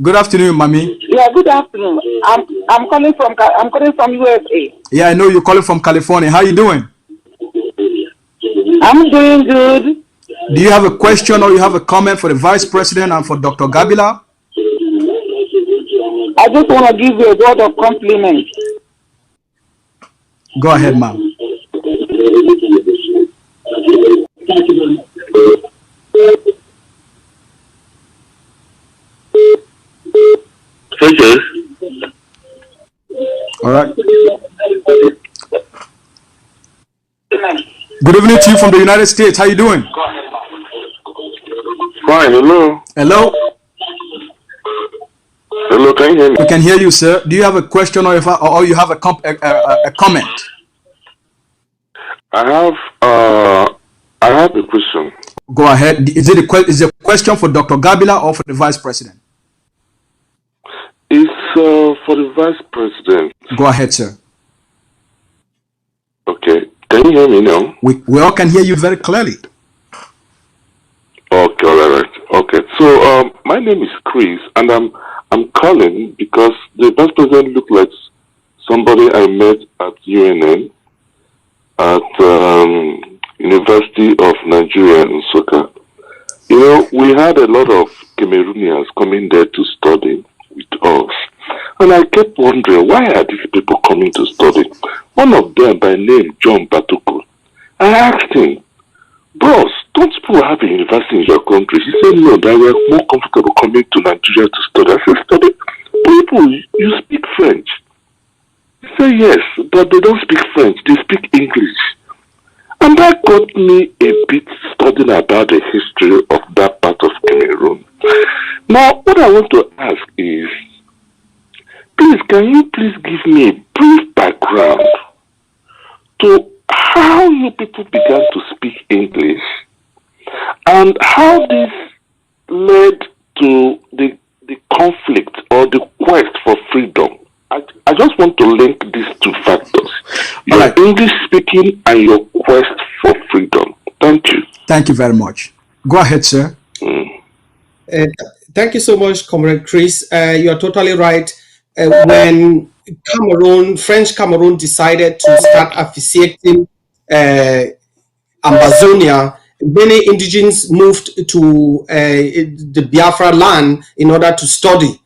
Good afternoon, Mami. Yeah, good afternoon. I'm calling from USA. Yeah, I know you're calling from California. How are you doing? I'm doing good. Do you have a question or you have a comment for the Vice President and for Dr. Gabila? I just want to give you a word of compliment. Go ahead, ma'am. Okay. All right. Good evening to you from the United States. How you doing? Fine. Hello. Hello. Hello. Can you hear me? We can hear you, sir. Do you have a question or you have a comment? I have a question. Go ahead. Is it a question for Dr. Gabila or for the Vice President? It's for the Vice President. Go ahead, sir. Okay. Can you hear me now? We all can hear you very clearly. Okay, all right. Okay. So my name is Chris, and I'm calling because the Vice President looked like somebody I met at UNN at University of Nigeria in Soka. We had a lot of Cameroonians coming there to study with us. And I kept wondering, why are these people coming to study? One of them, by name John Batuku, I asked him, bros, don't people have a university in your country? He said, no, that we are more comfortable coming to Nigeria to study. I said, study? People, you speak French. He said, yes, but they don't speak French. They speak English. And that got me a bit studying about the history of that part of Cameroon. Now, what I want to ask is, please, can you please give me a brief background to how you people began to speak English and how this led to the conflict or the quest for freedom? I just want to link these two factors. Your English speaking and your quest for freedom. Thank you. Thank you very much. Go ahead, sir. Thank you so much, Comrade Chris. You are totally right. When French Cameroon decided to start officiating Ambazonia, many indigenes moved to the Biafra land in order to study.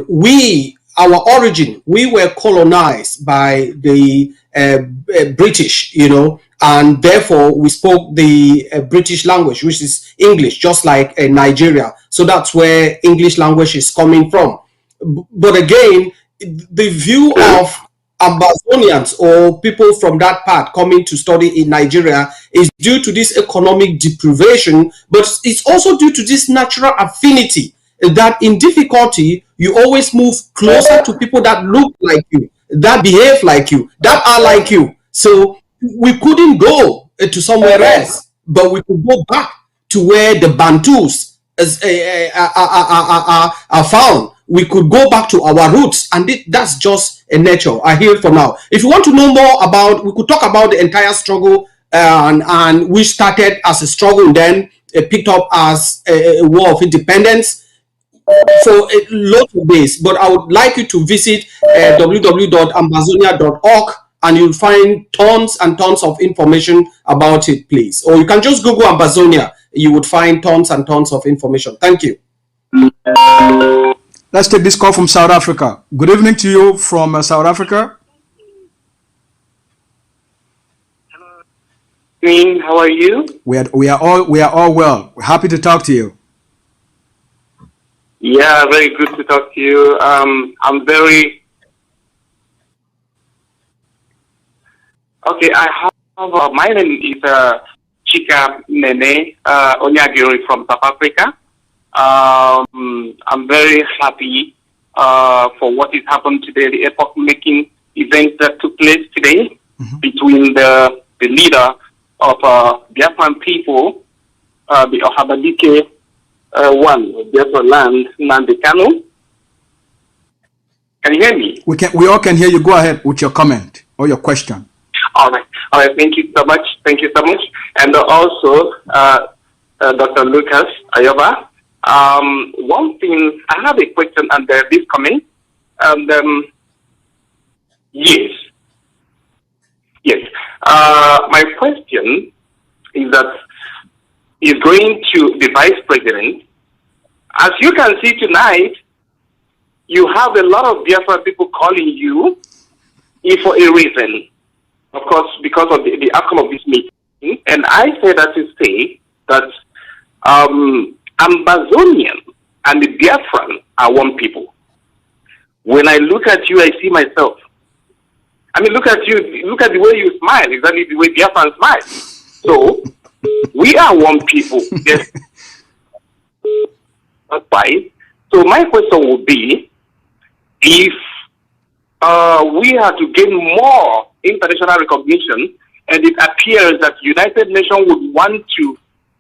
We, our origin, we were colonized by the British, you know, and therefore we spoke the British language, which is English, just like Nigeria. So that's where English language is coming from. But again, the view of Ambazonians or people from that part coming to study in Nigeria is due to this economic deprivation, but it's also due to this natural affinity that in difficulty, you always move closer to people that look like you, that behave like you, that are like you. So we couldn't go to somewhere else, but we could go back to where the Bantus are found. We could go back to our roots, and that's just a nature. I hear it for now. If you want to know more about, we could talk about the entire struggle, and which started as a struggle and then picked up as a war of independence for a lot of days. But I would like you to visit www.ambazonia.org, and you'll find tons and tons of information about it, please. Or you can just Google Ambazonia. You would find tons and tons of information. Thank you. Let's take this call from South Africa. Good evening to you from South Africa. Hello. How are you? We are all well. We're happy to talk to you. Yeah, very good to talk to you. I'm very okay. I have my name is Chika Nene Onyagiri from South Africa. I'm very happy for what is happened today, the epoch-making event that took place today between the leader of Biafran people, the Ohabadike one, Biafra land, Nnamdi Kanu. Can you hear me? We all can hear you. Go ahead with your comment or your question. All right. Thank you so much. Thank you so much. And also, Dr. Lucas Ayaba. One thing, I have a question under this comment. And yes. My question is that is going to the vice president. As you can see tonight, you have a lot of Biafra people calling you for a reason. Of course, because of the outcome of this meeting. And I say that to say that Ambazonian and the Biafran are one people. When I look at you, I see myself. I mean, look at you. Look at the way you smile. Exactly the way Biafran smiles. So, we are one people. Yes. That's right. So, my question would be, if we have to gain more international recognition, and it appears that United Nations would want to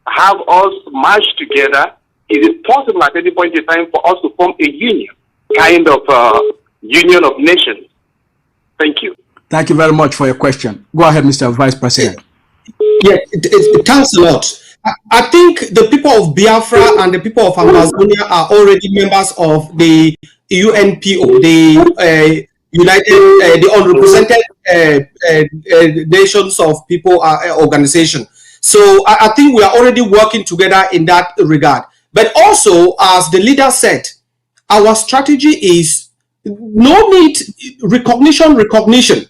have us march together, is it possible at any point in time for us to form a union, kind of union of nations? Thank you. Thank you very much for your question. Go ahead, Mr. Vice President. Yeah, thanks a lot. I think the people of Biafra and the people of Amazonia are already members of the UNPO, the the unrepresented nations of people organization. So I think we are already working together in that regard. But also, as the leader said, our strategy is no need recognition.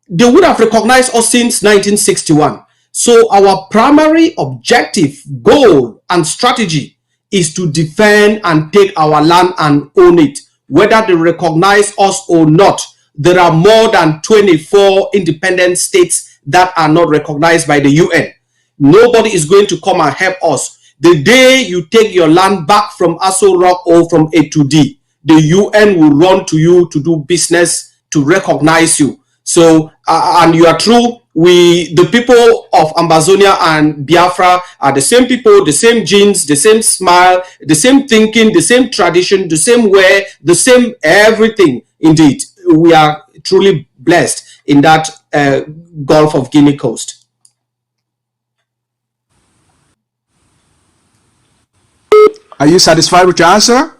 They would have recognized us since 1961. So our primary objective, goal, and strategy is to defend and take our land and own it. Whether they recognize us or not, there are more than 24 independent states that are not recognized by the UN. Nobody is going to come and help us. The day you take your land back from Aso Rock or from A to D, the UN will run to you to do business, to recognize you. So, and you are true, the people of Ambazonia and Biafra are the same people, the same genes, the same smile, the same thinking, the same tradition, the same way, the same everything. Indeed, we are truly blessed in that Gulf of Guinea coast. Are you satisfied with your answer?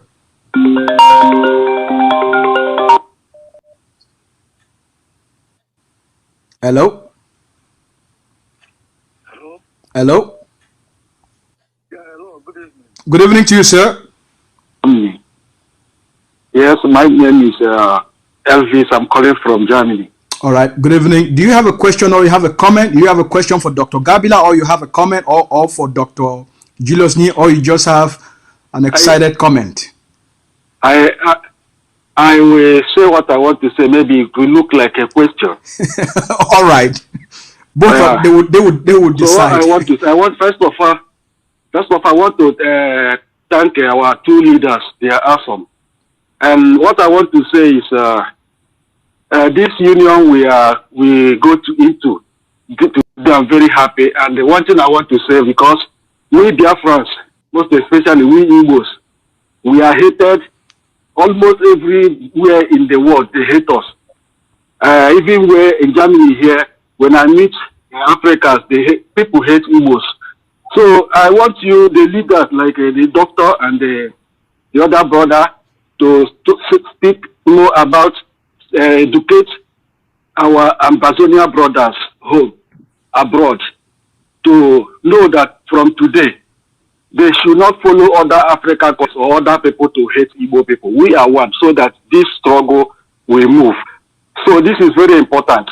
Hello? Hello? Hello? Yeah, hello. Good evening. Good evening to you, sir. Yes, my name is Elvis. I'm calling from Germany. All right. Good evening. Do you have a question or you have a comment? Do you have a question for Dr. Gabila, or you have a comment, or for Dr. Julius Ni, or you just have an excited comment? I will say what I want to say. Maybe it will look like a question. All right. Both of, they would decide. So what I want first of all, I want to thank our two leaders. They are awesome. And what I want to say is, this union we go into, I'm very happy. And the one thing I want to say, because we Biafrans, most especially we Igbos, we are hated almost everywhere in the world. They hate us. Even where in Germany here, when I meet Africans, people hate Igbos. So I want you, the leaders, like the doctor and the other brother, to speak more about educate our Ambazonia brothers home abroad, to know that from today they should not follow other African or other people to hate Igbo people. We are one, so that this struggle will move. So this is very important.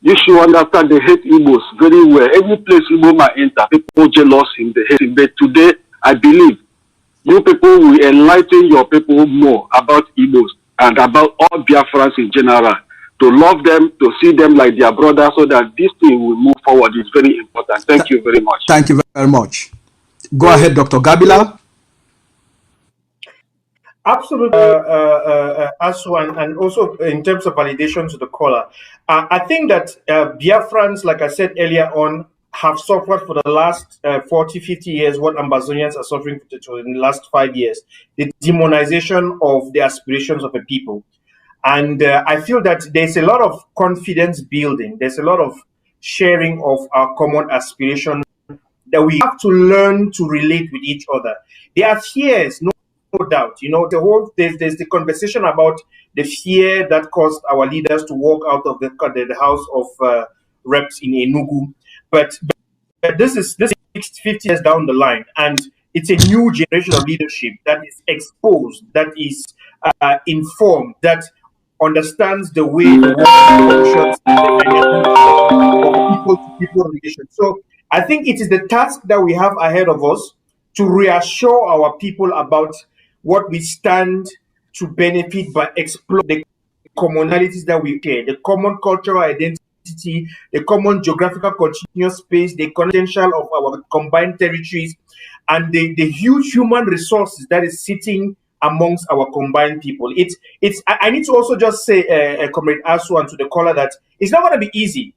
You should understand they hate Igbos very well. Every place Igbo might enter, people jealous in the hate. But today, I believe you people will enlighten your people more about Igbos and about all Biafrans in general, to love them, to see them like their brothers, so that this thing will move forward. It's very important. Thank you very much. Thank you very much. Go ahead, Dr. Gabila. Absolutely, Asu, and also in terms of validation to the caller, I think that Biafrans, like I said earlier on, have suffered for the last 40, 50 years what Ambazonians are suffering in the last 5 years, the demonization of the aspirations of a people. And I feel that there's a lot of confidence building. There's a lot of sharing of our common aspiration that we have to learn to relate with each other. There are fears, no doubt. You know, there's the conversation about the fear that caused our leaders to walk out of the House of Reps in Enugu. But this is 50 years down the line, and it's a new generation of leadership that is exposed, that is informed, that understands the way the world functions and the dynamics of people-to-people relations. So I think it is the task that we have ahead of us to reassure our people about what we stand to benefit by exploring the commonalities that we share, the common cultural identity, the common geographical continuous space, the potential of our combined territories, and the huge human resources that is sitting amongst our combined people. I need to also just say, Comrade Aswan, to the caller, that it's not going to be easy.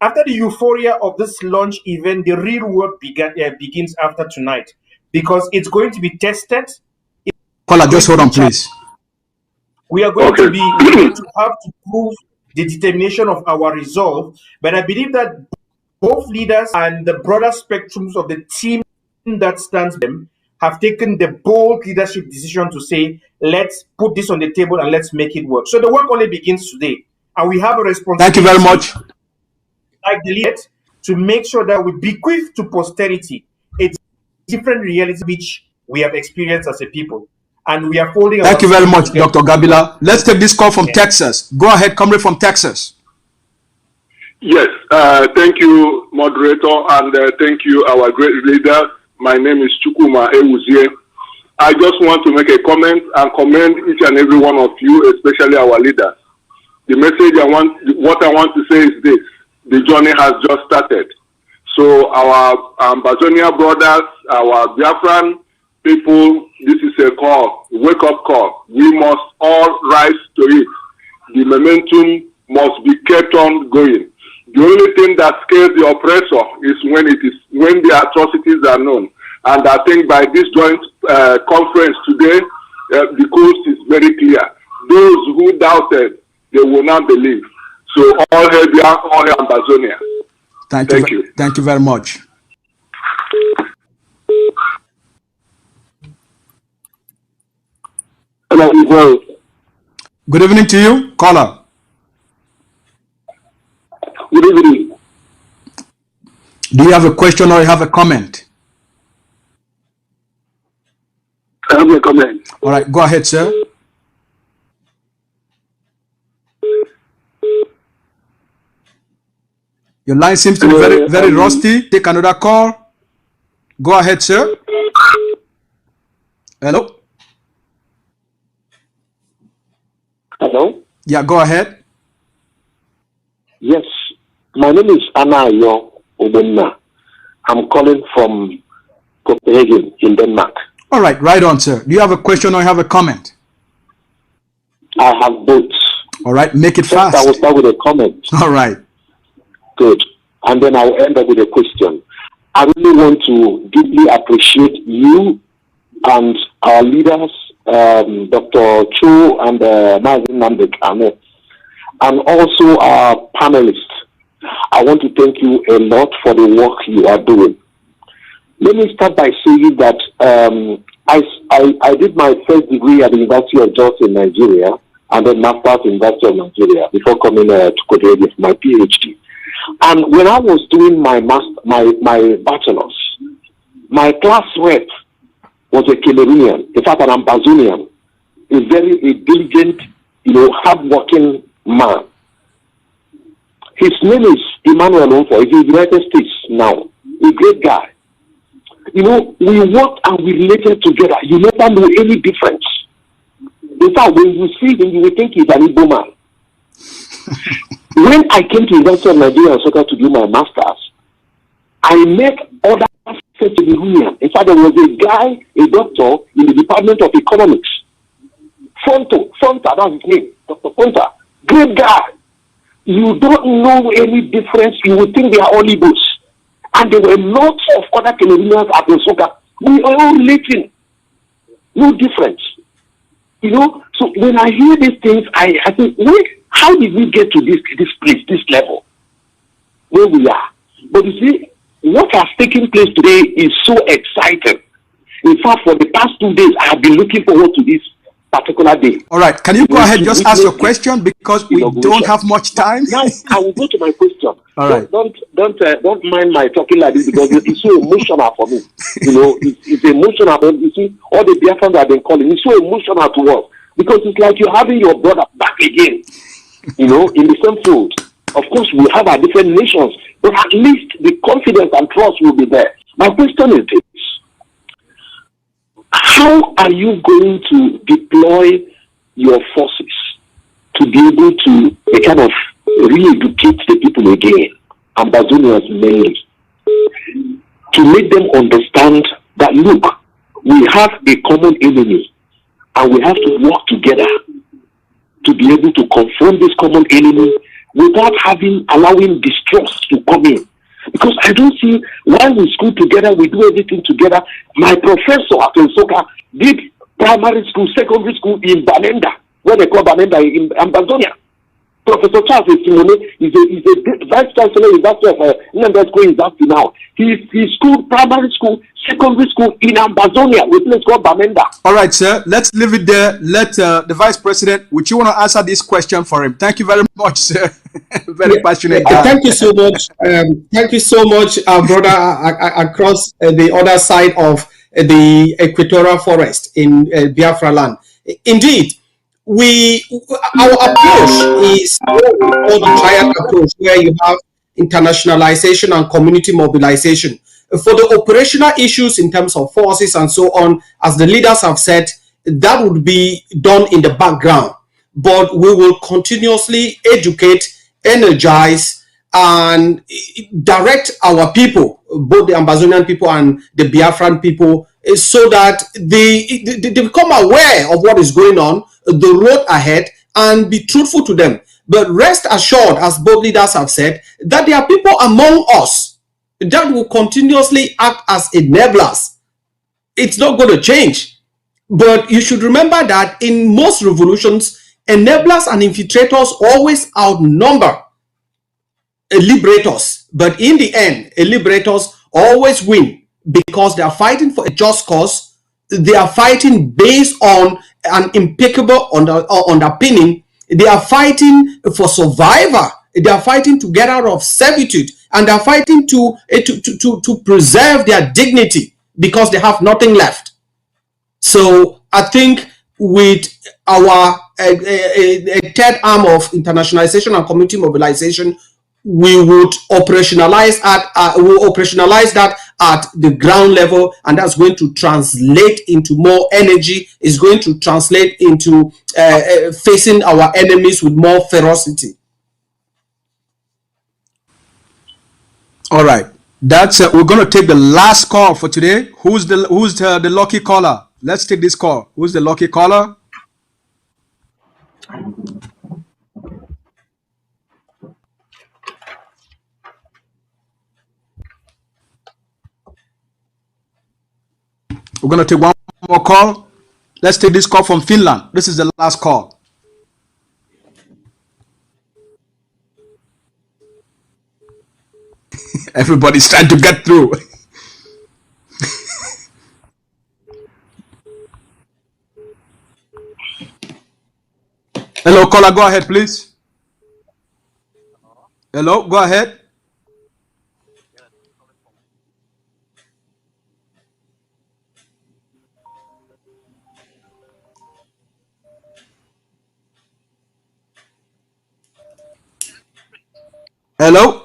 After the euphoria of this launch event, the real work begins after tonight, because it's going to be tested. Caller, just hold on, please. We are going to have to prove the determination of our resolve, but I believe that both leaders and the broader spectrums of the team that stands them have taken the bold leadership decision to say, let's put this on the table and let's make it work. So the work only begins today, and we have a responsibility. Thank you very much. Like the leaders, to make sure that we bequeath to posterity a different reality which we have experienced as a people. And we are folding. Thank you very much, Dr. Gabila. Let's take this call from Texas. Go ahead, comrade from Texas. Yes, thank you, moderator, and thank you, our great leader. My name is Chukuma Ewuzie. I just want to make a comment and commend each and every one of you, especially our leaders. The message what I want to say is this: the journey has just started. So our Ambazonia brothers, our Biafran people, this is a call, a wake-up call. We must all rise to it. The momentum must be kept on going. The only thing that scares the oppressor is when the atrocities are known. And I think by this joint conference today, the coast is very clear. Those who doubted, they will not believe. So all hail, all hail Ambazonia. Thank you. Thank you very much. Hello. Good evening to you, caller. Good evening. Do you have a question or you have a comment? I have a comment. All right, go ahead, sir. Your line seems to be very rusty. Take another call. Go ahead, sir. Hello? Hello? Yeah, go ahead. Yes, my name is Anayo Obunna. I'm calling from Copenhagen in Denmark. All right, right on, sir. Do you have a question or you have a comment? I have both. All right, make it First, fast. I will start with a comment. All right. Good. And then I'll end up with a question. I really want to deeply appreciate you and our leaders, Dr. Chu and Mazi Nnamdi Kanu, and also our panelists. I want to thank you a lot for the work you are doing. Let me start by saying that I did my first degree at the University of Jos in Nigeria, and then master's in University of Nigeria before coming to Korea for my PhD. And when I was doing my bachelor's, my class rep was a Cameroonian, in fact an Ambazonian, a very diligent, hardworking man. His name is Emmanuel Onfo. He's in the United States now. A great guy. We worked and we related together. You never know any difference. In fact, when you see him, you will think he's an Igbo man. When I came to University of Nigeria and Soka to do my master's, I met other Cameroonians. In fact, there was a guy, a doctor in the Department of Economics. Fonta, that's his name, Dr. Fonta. Great guy. You don't know any difference. You would think they are all Igbos. And there were lots of other Cameroonians at Soka. We are all relating. No difference. So when I hear these things, I think, wait, how did we get to this place, this level, where we are? But you see, what has taken place today is so exciting. In fact, for the past 2 days, I have been looking forward to this particular day. All right, can you go ahead, just ask your question, because we don't have much time. Now, I will go to my question. All right. Don't mind my talking like this, because it's so emotional for me. It's emotional. You see, all the Biafrans have been calling. It's so emotional to us, because it's like you're having your brother back again, in the same field. Of course, we have our different nations, but at least the confidence and trust will be there. My question is this: how are you going to deploy your forces to be able to kind of re-educate the people again, Ambazonians mainly, to make them understand that, look, we have a common enemy and we have to work together to be able to confront this common enemy without allowing distrust to come in? Because I don't see why we school together, we do everything together. My professor at Soka did primary school, secondary school in Banenda, where they call Banenda in Ambazonia. Professor Charles Simone is a vice chancellor in that of Nnamdi Kanu now. He schooled primary school, secondary school in Ambazonia, with place called Banenda. All right, sir. Let's leave it there. Let the vice president, would you want to answer this question for him? Thank you very much, sir. Very passionate guy. Thank you so much. Thank you so much, our brother across the other side of the equatorial forest in Biafra land. Indeed, our approach is what we call the triad approach, where you have internationalization and community mobilization. For the operational issues in terms of forces and so on, as the leaders have said, that would be done in the background. But we will continuously educate, energize, and direct our people, both the Ambazonian people and the Biafran people, so that they become aware of what is going on, the road ahead, and be truthful to them. But rest assured, as both leaders have said, that there are people among us that will continuously act as enablers. It's not going to change. But you should remember that in most revolutions, enablers and infiltrators always outnumber liberators. But in the end, liberators always win, because they are fighting for a just cause. They are fighting based on an impeccable underpinning. They are fighting for survival. They are fighting to get out of servitude, and they are fighting to preserve their dignity, because they have nothing left. So I think with our third arm of internationalization and community mobilization, we would operationalize that at the ground level, and that's going to translate into more energy. It's going to translate into facing our enemies with more ferocity. All right, that's we're going to take the last call for today. Who's the lucky caller? Let's take this call. Who's the lucky caller? We're going to take one more call. Let's take this call from Finland. This is the last call. Everybody's trying to get through. Hello, caller, go ahead, please. Hello, go ahead. Hello.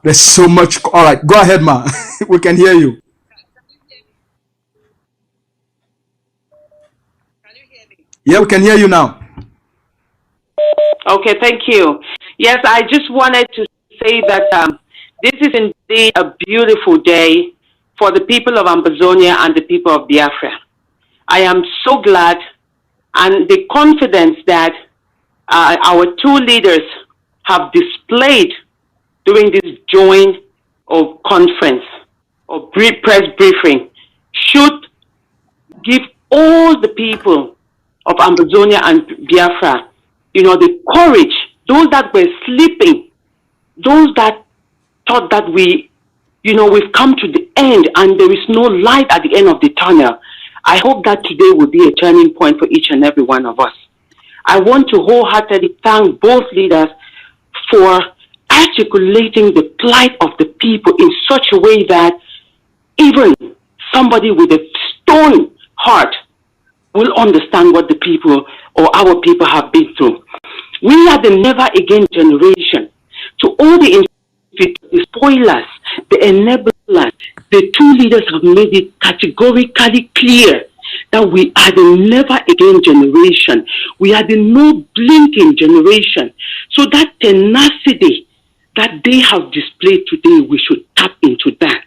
There's so much. All right, go ahead, ma. We can hear you. Yeah, we can hear you now. Okay, thank you. Yes, I just wanted to say that this is indeed a beautiful day for the people of Ambazonia and the people of Biafra. I am so glad, and the confidence that our two leaders have displayed during this joint of conference or press briefing should give all the people of Ambazonia and Biafra, the courage, those that were sleeping, those that thought that we've come to the end and there is no light at the end of the tunnel. I hope that today will be a turning point for each and every one of us. I want to wholeheartedly thank both leaders for articulating the plight of the people in such a way that even somebody with a stone heart will understand what the people or our people have been through. We are the never again generation. To all the spoilers, the enablers, the two leaders have made it categorically clear that we are the never again generation. We are the no blinking generation. So that tenacity that they have displayed today, we should tap into that.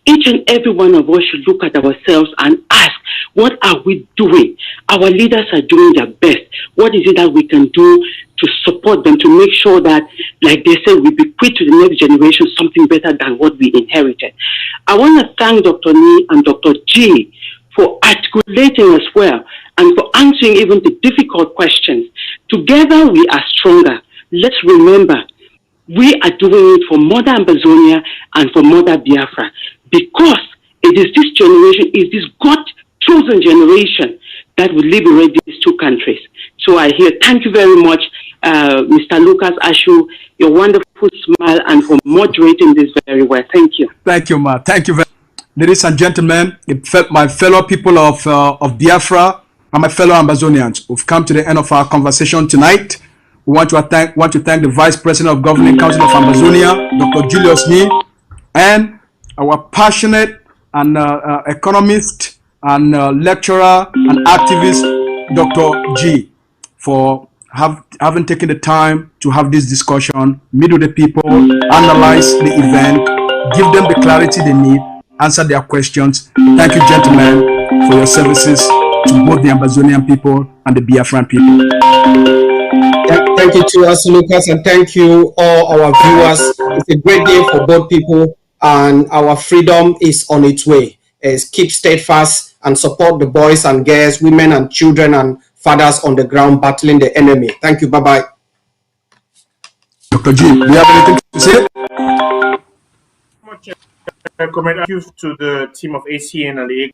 Each and every one of us should look at ourselves and ask, what are we doing? Our leaders are doing their best. What is it that we can do to support them, to make sure that, like they said, we bequeath to the next generation something better than what we inherited? I want to thank Dr. Nee and Dr. G for articulating as well and for answering even the difficult questions. Together we are stronger. Let's remember, we are doing it for Mother Ambazonia and for Mother Biafra, because it is this generation, it is this God-chosen generation that will liberate these two countries. So I hear, thank you very much, Mr. Lucas Ashu, your wonderful smile, and for moderating this very well. Thank you. Thank you, ma. Thank you very much. Ladies and gentlemen, my fellow people of Biafra and my fellow Ambazonians, we've come to the end of our conversation tonight. We want to thank the Vice President of Governing Council of Ambazonia, Dr. Julius Nee, and our passionate and economist and lecturer and activist, Dr. G, for having taken the time to have this discussion, meet with the people, analyze the event, give them the clarity they need, answer their questions. Thank you, gentlemen, for your services to both the Ambazonian people and the Biafran people. Thank you to us, Lucas, and thank you all our viewers. It's a great day for both people, and our freedom is on its way. Keep steadfast and support the boys and girls, women and children and fathers on the ground battling the enemy. Thank you. Bye-bye. Dr. G, do you have anything to say? Thank you to the team of ACN and the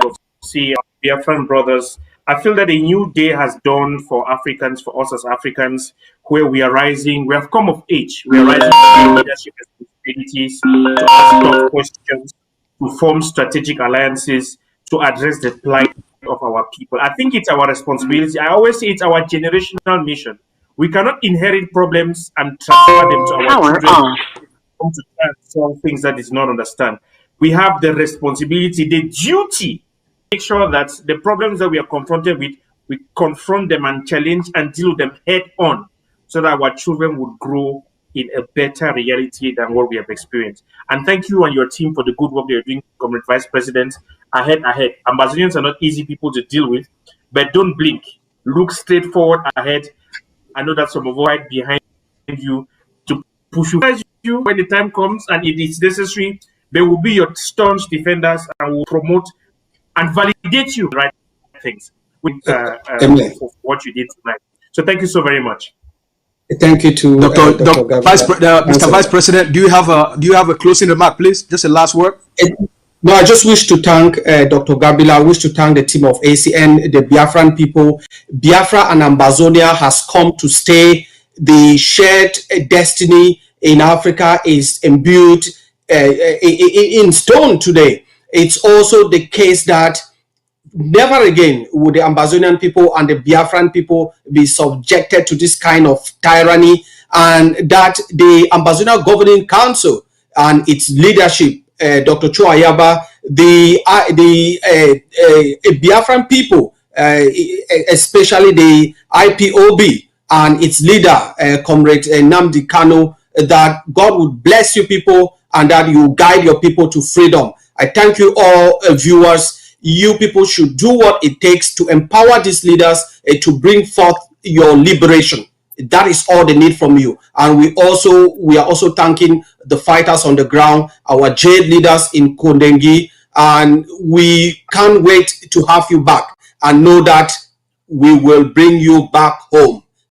of C, Biafran brothers. I feel that a new day has dawned for Africans, for us as Africans, where we are rising. We have come of age. We are rising to leadership responsibilities, to ask tough questions, to form strategic alliances, to address the plight of our people. I think it's our responsibility. I always say it's our generational mission. We cannot inherit problems and transfer them to our children to try and solve things that is not understand. We have the responsibility, the duty, to make sure that the problems that we are confronted with, we confront them and challenge and deal with them head on, so that our children would grow in a better reality than what we have experienced. And thank you and your team for the good work you're doing, Comrade Vice President. Ahead. Ambazonians are not easy people to deal with, but don't blink. Look straight forward ahead. I know that some of us right behind you to push you when the time comes and it is necessary. They will be your staunch defenders and will promote and validate you right things with for what you did tonight. So thank you so very much. Thank you to Mr. Vice President. Do you have a closing remark, please? Just a last word. No, I just wish to thank Dr. Gabila. I wish to thank the team of ACN, the Biafran people. Biafra and Ambazonia has come to stay. The shared destiny in Africa is imbued in stone today. It's also the case that never again would the Ambazonian people and the Biafran people be subjected to this kind of tyranny, and that the Ambazonia Governing Council and its leadership, Dr. Cho Ayaba, the Biafran people, especially the IPOB and its leader, Comrade Nnamdi Kanu, that God would bless you people and that you guide your people to freedom. I thank you all viewers. You people should do what it takes to empower these leaders to bring forth your liberation. That is all they need from you. And we are also thanking the fighters on the ground, our jail leaders in Kondengi, and we can't wait to have you back and know that we will bring you back home.